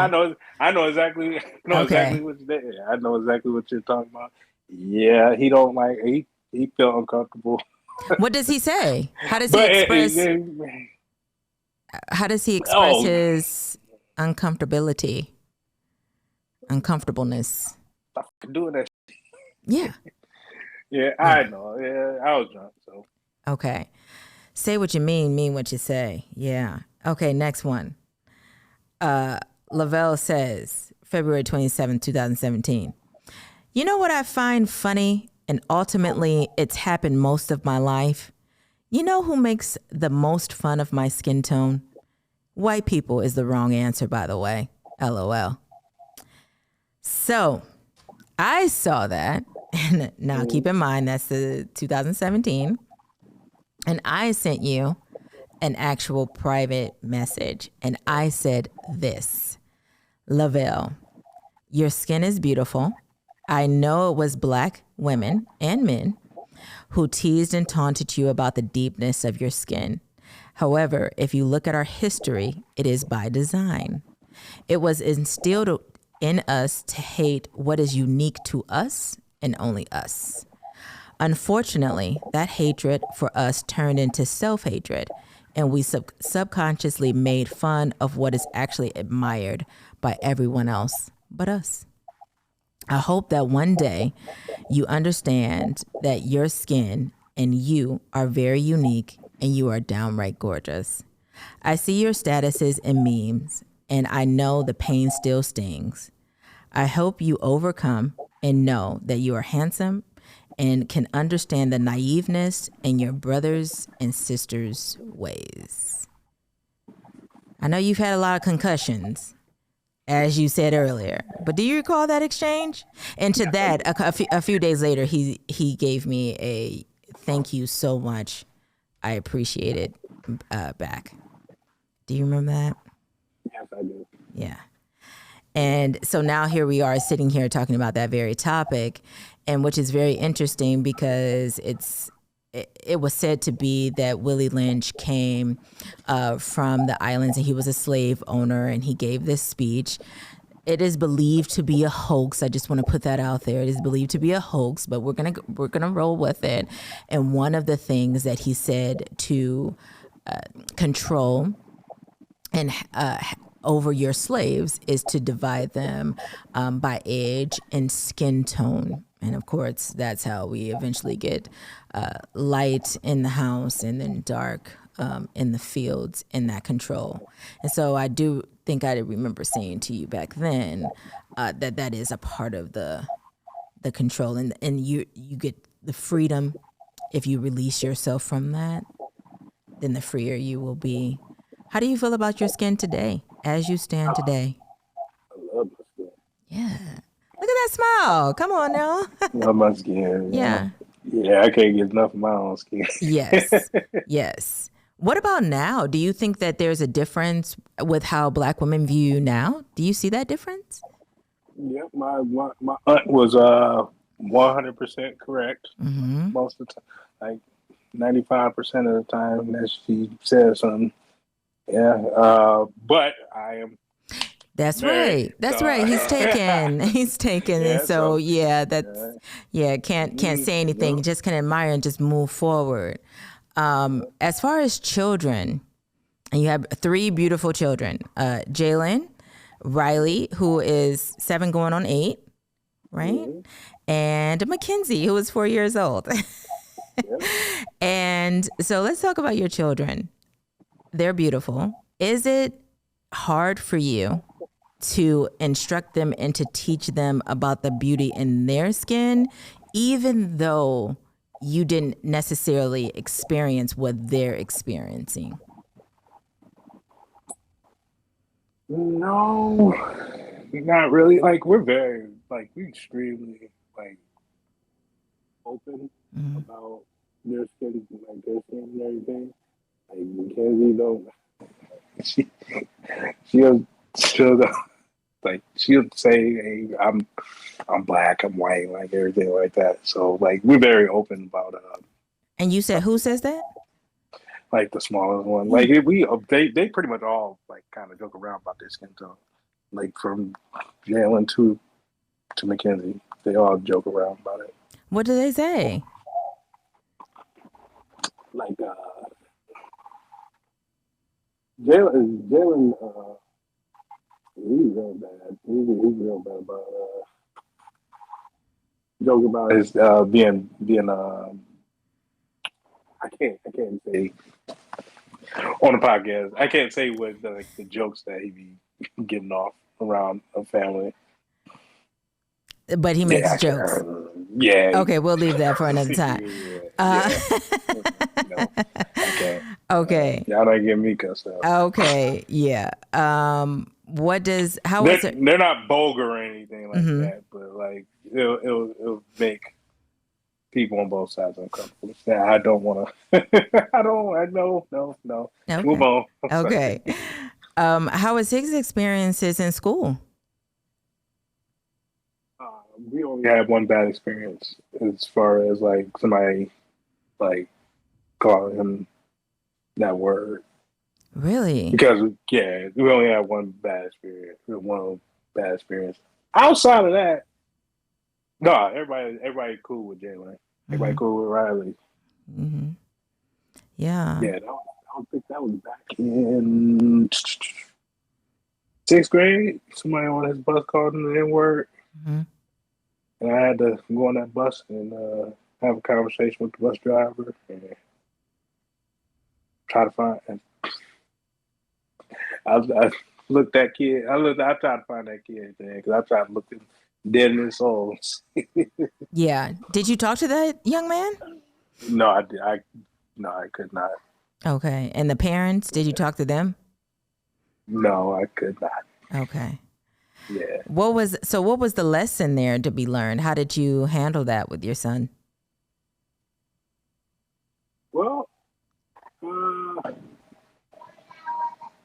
I know exactly Okay. what you're I know exactly what you're talking about. Yeah, he don't like he felt uncomfortable. What does he say? How does he express his uncomfortability? Uncomfortableness. Stop doing that. Yeah. Yeah, I know. Yeah, I was drunk, so. Okay. Say what you mean what you say. Yeah. Okay, next one. Lavelle says, February 27th, 2017. You know what I find funny, and ultimately it's happened most of my life? You know who makes the most fun of my skin tone? White people is the wrong answer, by the way. LOL. So I saw that. And now keep in mind, that's the 2017. And I sent you an actual private message. And I said this, Lavelle, your skin is beautiful. I know it was black women and men who teased and taunted you about the deepness of your skin. However, if you look at our history, it is by design. It was instilled in us to hate what is unique to us and only us. Unfortunately, that hatred for us turned into self-hatred, and we subconsciously made fun of what is actually admired by everyone else but us. I hope that one day you understand that your skin and you are very unique and you are downright gorgeous. I see your statuses and memes, and I know the pain still stings. I hope you overcome and know that you are handsome and can understand the naiveness in your brothers and sisters' ways. I know you've had a lot of concussions, as you said earlier, but do you recall that exchange? And to that, a few days later, he gave me a thank you so much. I appreciate it back. Do you remember that? Yes, I do. Yeah. And so now here we are sitting here talking about that very topic, and which is very interesting because it was said to be that Willie Lynch came from the islands and he was a slave owner and he gave this speech. It is believed to be a hoax. I just want to put that out there. It is believed to be a hoax, but we're gonna roll with it. And one of the things that he said to control and over your slaves is to divide them by age and skin tone. And of course, that's how we eventually get light in the house and then dark in the fields in that control. And so I do think I remember saying to you back then that is a part of the control. And you get the freedom if you release yourself from that, then the freer you will be. How do you feel about your skin today, as you stand today? I love my skin. Yeah. Look at that smile. Come on now. Love my skin. Yeah. Yeah, I can't get enough of my own skin. Yes. Yes. What about now? Do you think that there's a difference with how Black women view you now? Do you see that difference? Yeah, my aunt was 100% correct most of the time. Like 95% of the time that she says something. Yeah, but I am. That's married, right. That's so, right. He's taken. He's taken. Yeah, And so yeah, that's can't say anything. No. Just can admire and just move forward. As far as children, and you have 3 beautiful children, Jalen, Riley, who is 7 going on 8, right? And Mackenzie, who is 4 years old. And so let's talk about your children. They're beautiful. Is it hard for you to instruct them and to teach them about the beauty in their skin, even though you didn't necessarily experience what they're experiencing? No, not really. Like we're extremely open about their skin, like their skin and everything. Like Mackenzie don't. She'll she'll say, "Hey, I'm black, I'm white, like everything like that." So like we're very open about And you said who says that? like the smallest one. Like they pretty much all like kind of joke around about their skin tone. Like from Jalen to Mackenzie, they all joke around about it. What do they say? Like Jalen, he's real bad. He's real bad about joke about his being I can't say on the podcast. I can't say what the jokes that he be getting off around a family. But he makes jokes. Yeah. Okay, we'll leave that for another time. No, okay. Okay. Y'all don't get me cussed out. Okay. Yeah. What does? How they're, is it? They're not vulgar or anything like that, but like it'll make people on both sides uncomfortable. Yeah, I don't want to. No. Okay. Move on. Okay. How was his experiences in school? We only had one bad experience as far as like somebody like calling him that word. Really? Because we only had one bad experience. Outside of that, no, everybody cool with Jalen. Everybody cool with Riley. Mm-hmm. Yeah. Yeah, I don't think that was back in 6th grade. Somebody on his bus called him the N-word. Mm-hmm. And I had to go on that bus and have a conversation with the bus driver and try to find. And I looked that kid. I tried to find that kid because I tried to look him dead in his soul. Yeah. Did you talk to that young man? No, I did. I could not. Okay. And the parents? Did you talk to them? No, I could not. Okay. Yeah. What was the lesson there to be learned? How did you handle that with your son? Well,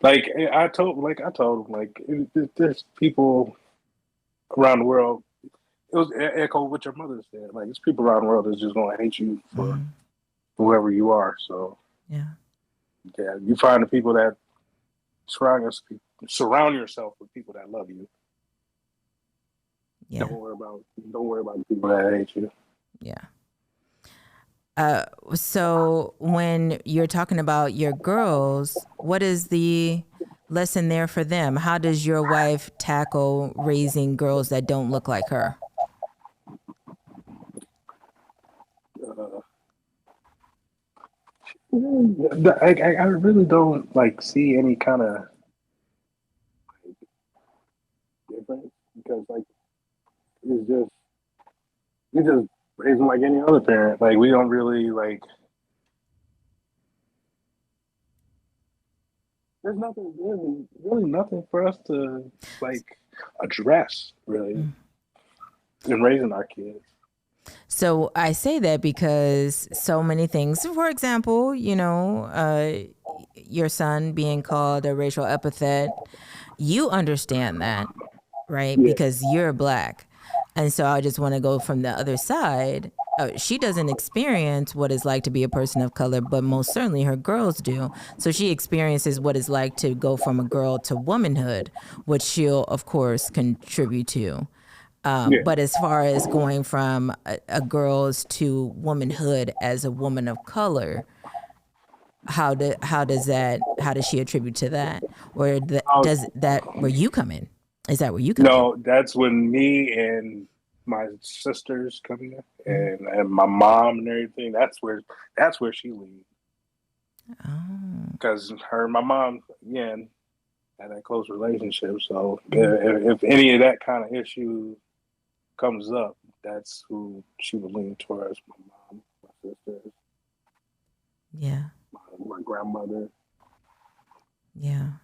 I told him, there's people around the world. It was echo what your mother said. Like, there's people around the world that's just gonna hate you for whoever you are. So Yeah. yeah, you find the people that surround yourself with people that love you. Yeah. Don't worry about the people that hate you. Yeah. So when you're talking about your girls, what is the lesson there for them? How does your wife tackle raising girls that don't look like her? I really don't like see any kind of difference because like it's just we just raise them like any other parent. Like we don't really like. There's really nothing for us to like address really in raising our kids. So I say that because so many things, for example, your son being called a racial epithet, you understand that, right? Yeah. Because you're black. And so I just want to go from the other side. She doesn't experience what it's like to be a person of color, but most certainly her girls do. So she experiences what it's like to go from a girl to womanhood, which she'll, of course, contribute to. Yeah. But as far as going from a girl's to womanhood as a woman of color, how does she attribute to that, or does that where you come in? Is that where you come in? No, that's when me and my sisters come in, and my mom and everything. That's where she leads. Oh. Because my mom again had that close relationship. So if any of that kind of issue comes up, that's who she would lean towards. My mom, my sisters, Yeah. my grandmother. Yeah.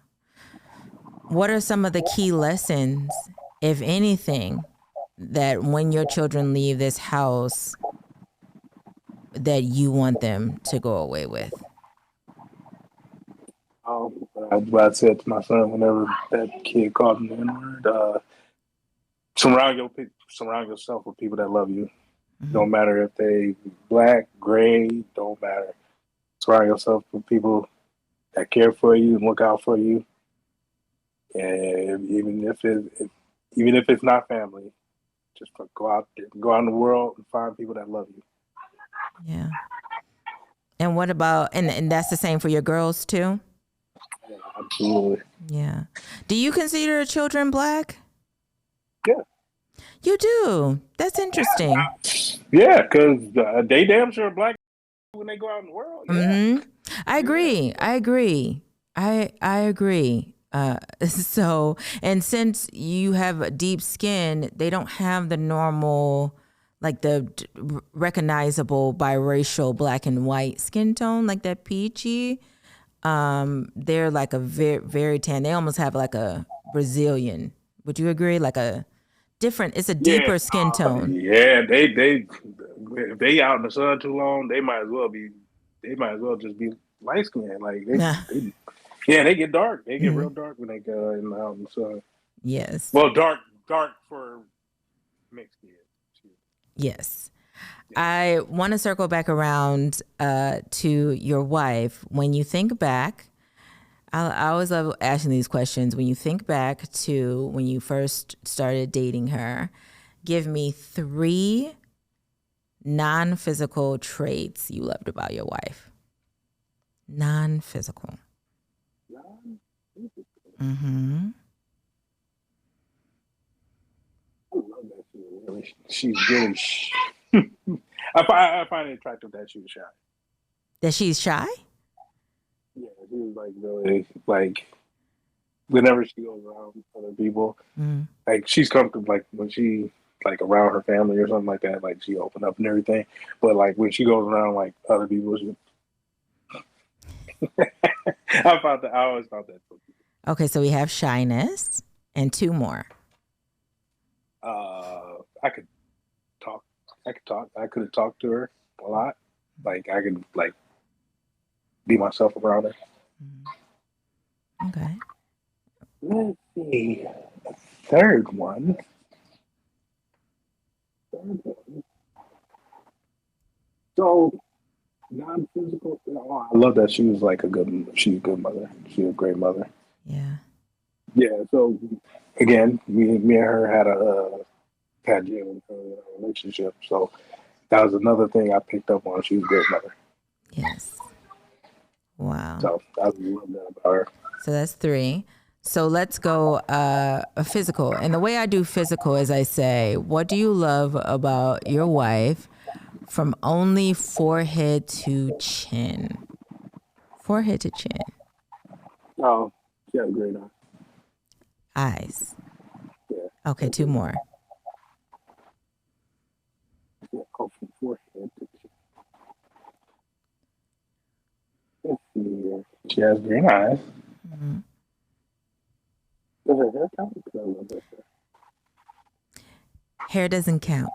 What are some of the key lessons, if anything, that when your children leave this house that you want them to go away with? What I said to my son whenever that kid called me the N-word, surround yourself with people that love you. Don't matter if they black, gray, don't matter. Surround yourself with people that care for you and look out for you. And even if it's not family, just go out in the world and find people that love you. Yeah. And what about and that's the same for your girls too? Yeah, absolutely. Yeah. Do you consider your children black? Yeah. You do. That's interesting. Yeah, because they damn sure black when they go out in the world. Yeah. I agree. I agree. So, and since you have a deep skin, they don't have the normal, like the recognizable biracial black and white skin tone, like that peachy. They're like a very, very tan. They almost have like a Brazilian. Would you agree? Like a different, it's a deeper skin tone. Yeah, they if they out in the sun too long, they might as well just be light skinned. Like they get dark. They get real dark when they go out in the sun. Yes. Well, dark for mixed kids. Yes. I want to circle back around to your wife. When you think back, I always love asking these questions. When you think back to when you first started dating her, give me 3 non-physical traits you loved about your wife. Non-physical. Mm-hmm. I love that she's really. I find it attractive that she was shy. That she's shy? Yeah, she was like really like whenever she goes around other people, like she's comfortable. Like when she like around her family or something like that, like she open up and everything. But like when she goes around like other people, I always found that. Okay, so we have shyness and 2 more. I could talk. I could have talked to her a lot. Like I could like be myself around her. Okay. Let's see. A third one. So non-physical. Oh, I love that she was like she's a good mother. She's a great mother. Yeah. Yeah. So again, me and her had a relationship. So that was another thing I picked up on. She was a great mother. Yes. Wow. So I love that about her. So that's 3. So let's go physical. And the way I do physical is I say, what do you love about your wife from only forehead to chin? Forehead to chin. Oh, she had a great eye. Eyes. Yeah. Okay, 2 more. Yeah, from forehead to chin. Let's see here. She has green eyes. Mm-hmm. Does her hair count? Because I love that hair. Hair doesn't count.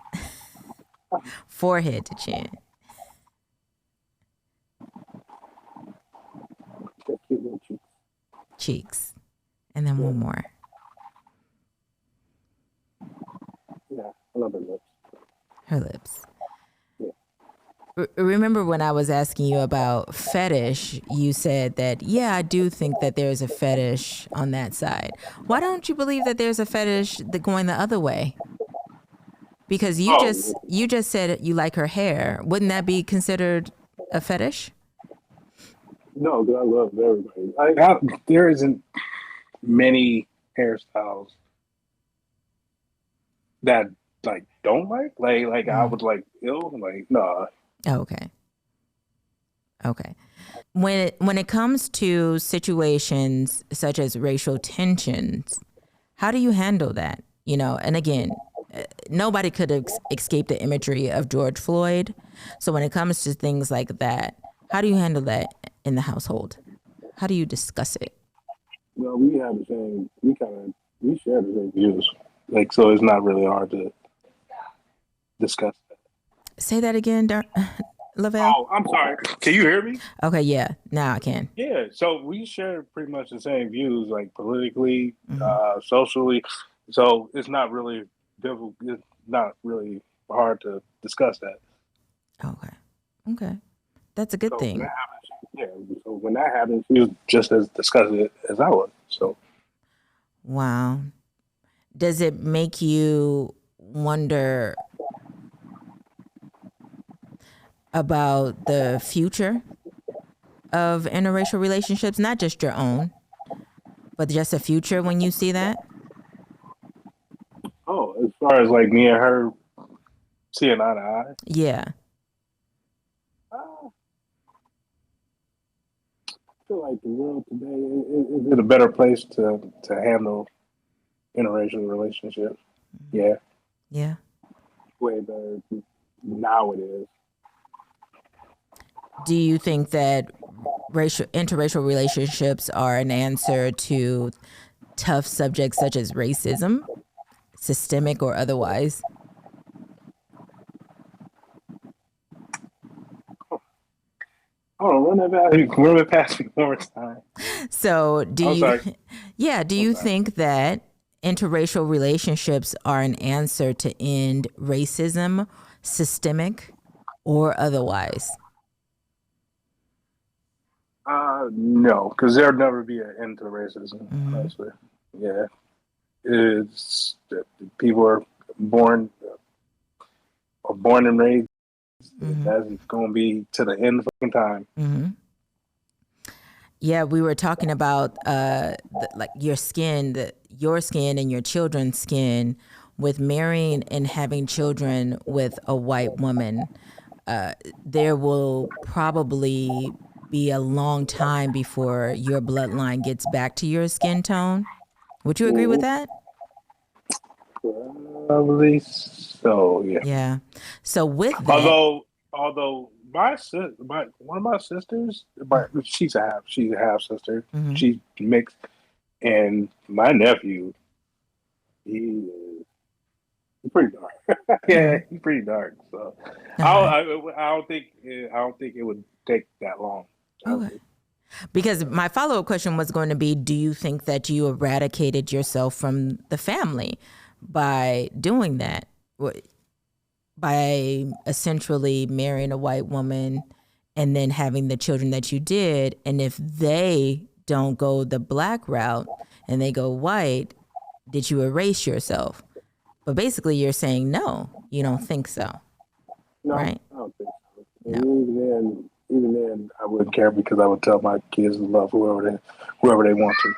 Forehead to chin. Cute little cheeks. Cheeks. And then 1 more. Yeah, I love her lips. Her lips. Yeah. Remember when I was asking you about fetish, you said that, yeah, I do think that there's a fetish on that side. Why don't you believe that there's a fetish going the other way? Because you just said you like her hair. Wouldn't that be considered a fetish? No, because I love everybody. There isn't many hairstyles that like don't like I would like ill like no. Oh, okay. When it comes to situations such as racial tensions, how do you handle that? And again, nobody could have escaped the imagery of George Floyd. So when it comes to things like that, how do you handle that in the household? How do you discuss it? Well, we have the same. We share the same views. Like, so it's not really hard to discuss that. Say that again, Lavelle. Oh, I'm sorry. Can you hear me? Okay, yeah. Now I can. Yeah. So we share pretty much the same views, like politically, socially. So it's not really difficult. It's not really hard to discuss that. Okay. That's a good thing. So when that happens, she was just as disgusted as I was. So. Wow. Does it make you wonder about the future of interracial relationships, not just your own, but just a future when you see that? Oh, as far as like me and her seeing eye to eye? Yeah. I feel like the world today is a better place to handle interracial relationships. Yeah. Yeah. Way better now it is. Do you think that interracial relationships are an answer to tough subjects such as racism, systemic or otherwise? Oh, run it past me one more time. So do you think that interracial relationships are an answer to end racism, systemic or otherwise? No, because there'll never be an end to racism. Honestly, yeah, it's people are born and raised. That's going to be to the end of fucking time. Yeah, we were talking about like your skin and your children's skin with marrying and having children with a white woman. There will probably be a long time before your bloodline gets back to your skin tone. Would you agree with that? Probably so. Yeah. Yeah. So with that, although one of my sisters, she's a half sister. She's mixed, and my nephew, he's pretty dark. Yeah, he's pretty dark. So I don't think it would take that long. Okay. Because my follow-up question was going to be, do you think that you eradicated yourself from the family by doing that? by essentially marrying a white woman and then having the children that you did. And if they don't go the black route and they go white, did you erase yourself? But basically you're saying no, you don't think so. No, right? I don't think so. No. Even then, I wouldn't care because I would tell my kids to love whoever they want to.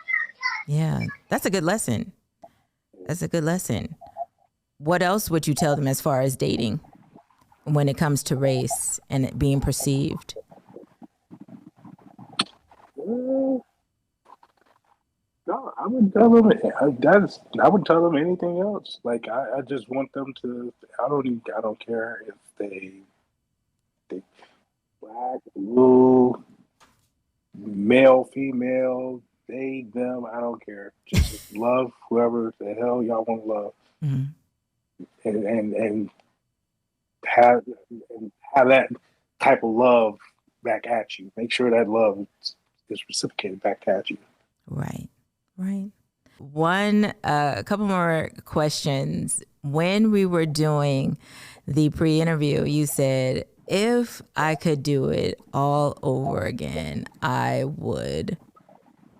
Yeah, that's a good lesson. That's a good lesson. What else would you tell them as far as dating when it comes to race and it being perceived? No, I would tell them. I would tell them anything else. Like I just want them to. I don't care if they black, blue, male, female, they, them. I don't care. Just love whoever the hell y'all want to love, and have that type of love back at you. Make sure that love is reciprocated back at you. Right. A couple more questions. When we were doing the pre-interview, you said, if I could do it all over again, I would.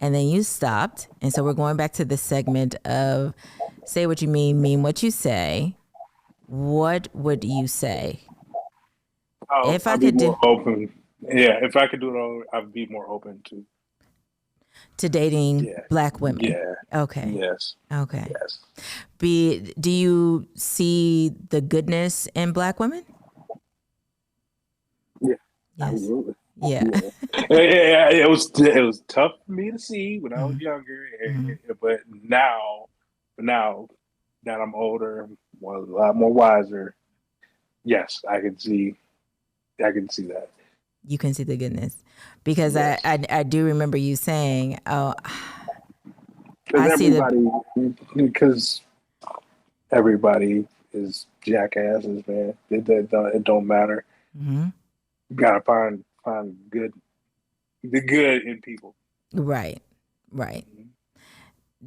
And then you stopped. And so we're going back to the segment of say what you mean what you say. What would you say? Oh, if I I'd could be more open. Yeah, if I could do it all, I'd be more open to dating black women. Yeah. Okay. Yes. Okay. Yes. Do you see the goodness in black women? Yeah. Yes. Absolutely. Yeah. Yeah. It was tough for me to see when I was younger, but now that I'm older, a lot more wiser, yes, I can see that. You can see the goodness, because yes. I do remember you saying, "Oh, because everybody is jackasses, man. It don't matter. Mm-hmm. You gotta find the good in people." Right. Mm-hmm.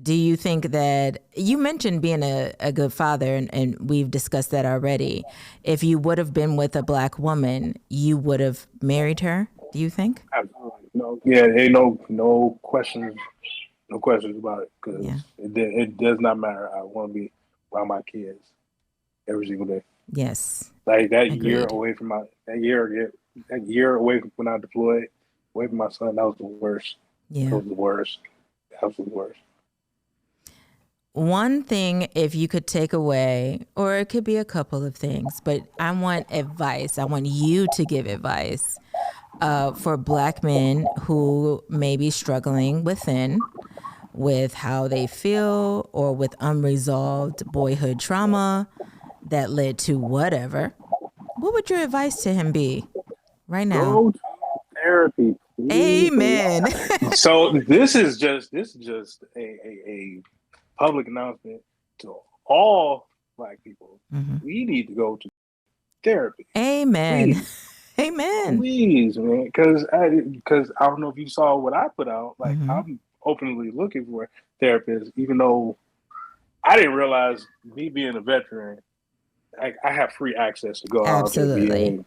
Do you think that you mentioned being a good father, and we've discussed that already? If you would have been with a black woman, you would have married her, do you think? Absolutely. No. Yeah, ain't no questions about it, because it does not matter. I want to be around my kids every single day. Yes. Like that Agreed. year away from that year away from when I deployed, away from my son, that was the worst. Yeah. That was the worst. Absolute worst. One thing, if you could take away, or it could be a couple of things, but I want advice. I want you to give advice for black men who may be struggling within with how they feel, or with unresolved boyhood trauma that led to whatever. What would your advice to him be right now? Go to therapy. Amen. So this is just a public announcement to all black people. Mm-hmm. We need to go to therapy. Amen. Please. Amen. Please, man, because I don't know if you saw what I put out. Like, I'm openly looking for therapists, even though I didn't realize, me being a veteran, I have free access to go out to the VA.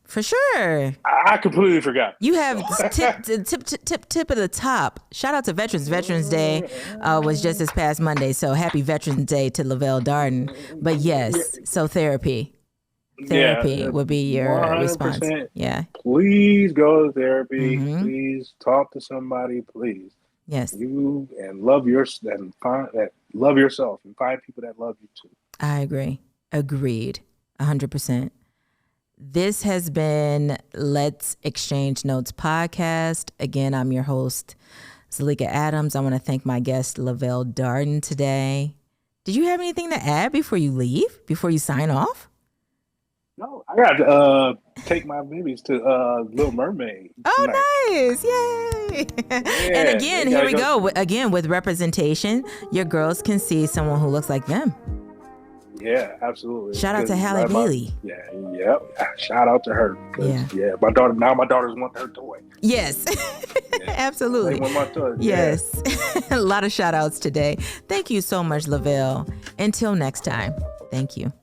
For sure. I completely forgot. You have tip of the top. Shout out to veterans. Veterans Day was just this past Monday, so happy Veterans Day to Lavelle Darden. But yes, so therapy would be your 100%. Response. Yeah. Please go to therapy. Mm-hmm. Please talk to somebody. Please. Yes. You and love yourself and find people that love you too. I agree. Agreed. 100%. This has been Let's Exchange Notes podcast. Again, I'm your host, Zalika Adams. I want to thank my guest, Lavelle Darden, today. Did you have anything to add before you leave, before you sign off? No, I got to take my babies to Little Mermaid. Oh, nice. Yay. Yeah, and again, here we go. Again, with representation, your girls can see someone who looks like them. Yeah, absolutely. Shout out to Halle Bailey. Yep. Shout out to her. Yeah, my daughters want her toy. Yes, absolutely. They want my toy. Yes, a lot of shout outs today. Thank you so much, Lavelle. Until next time, thank you.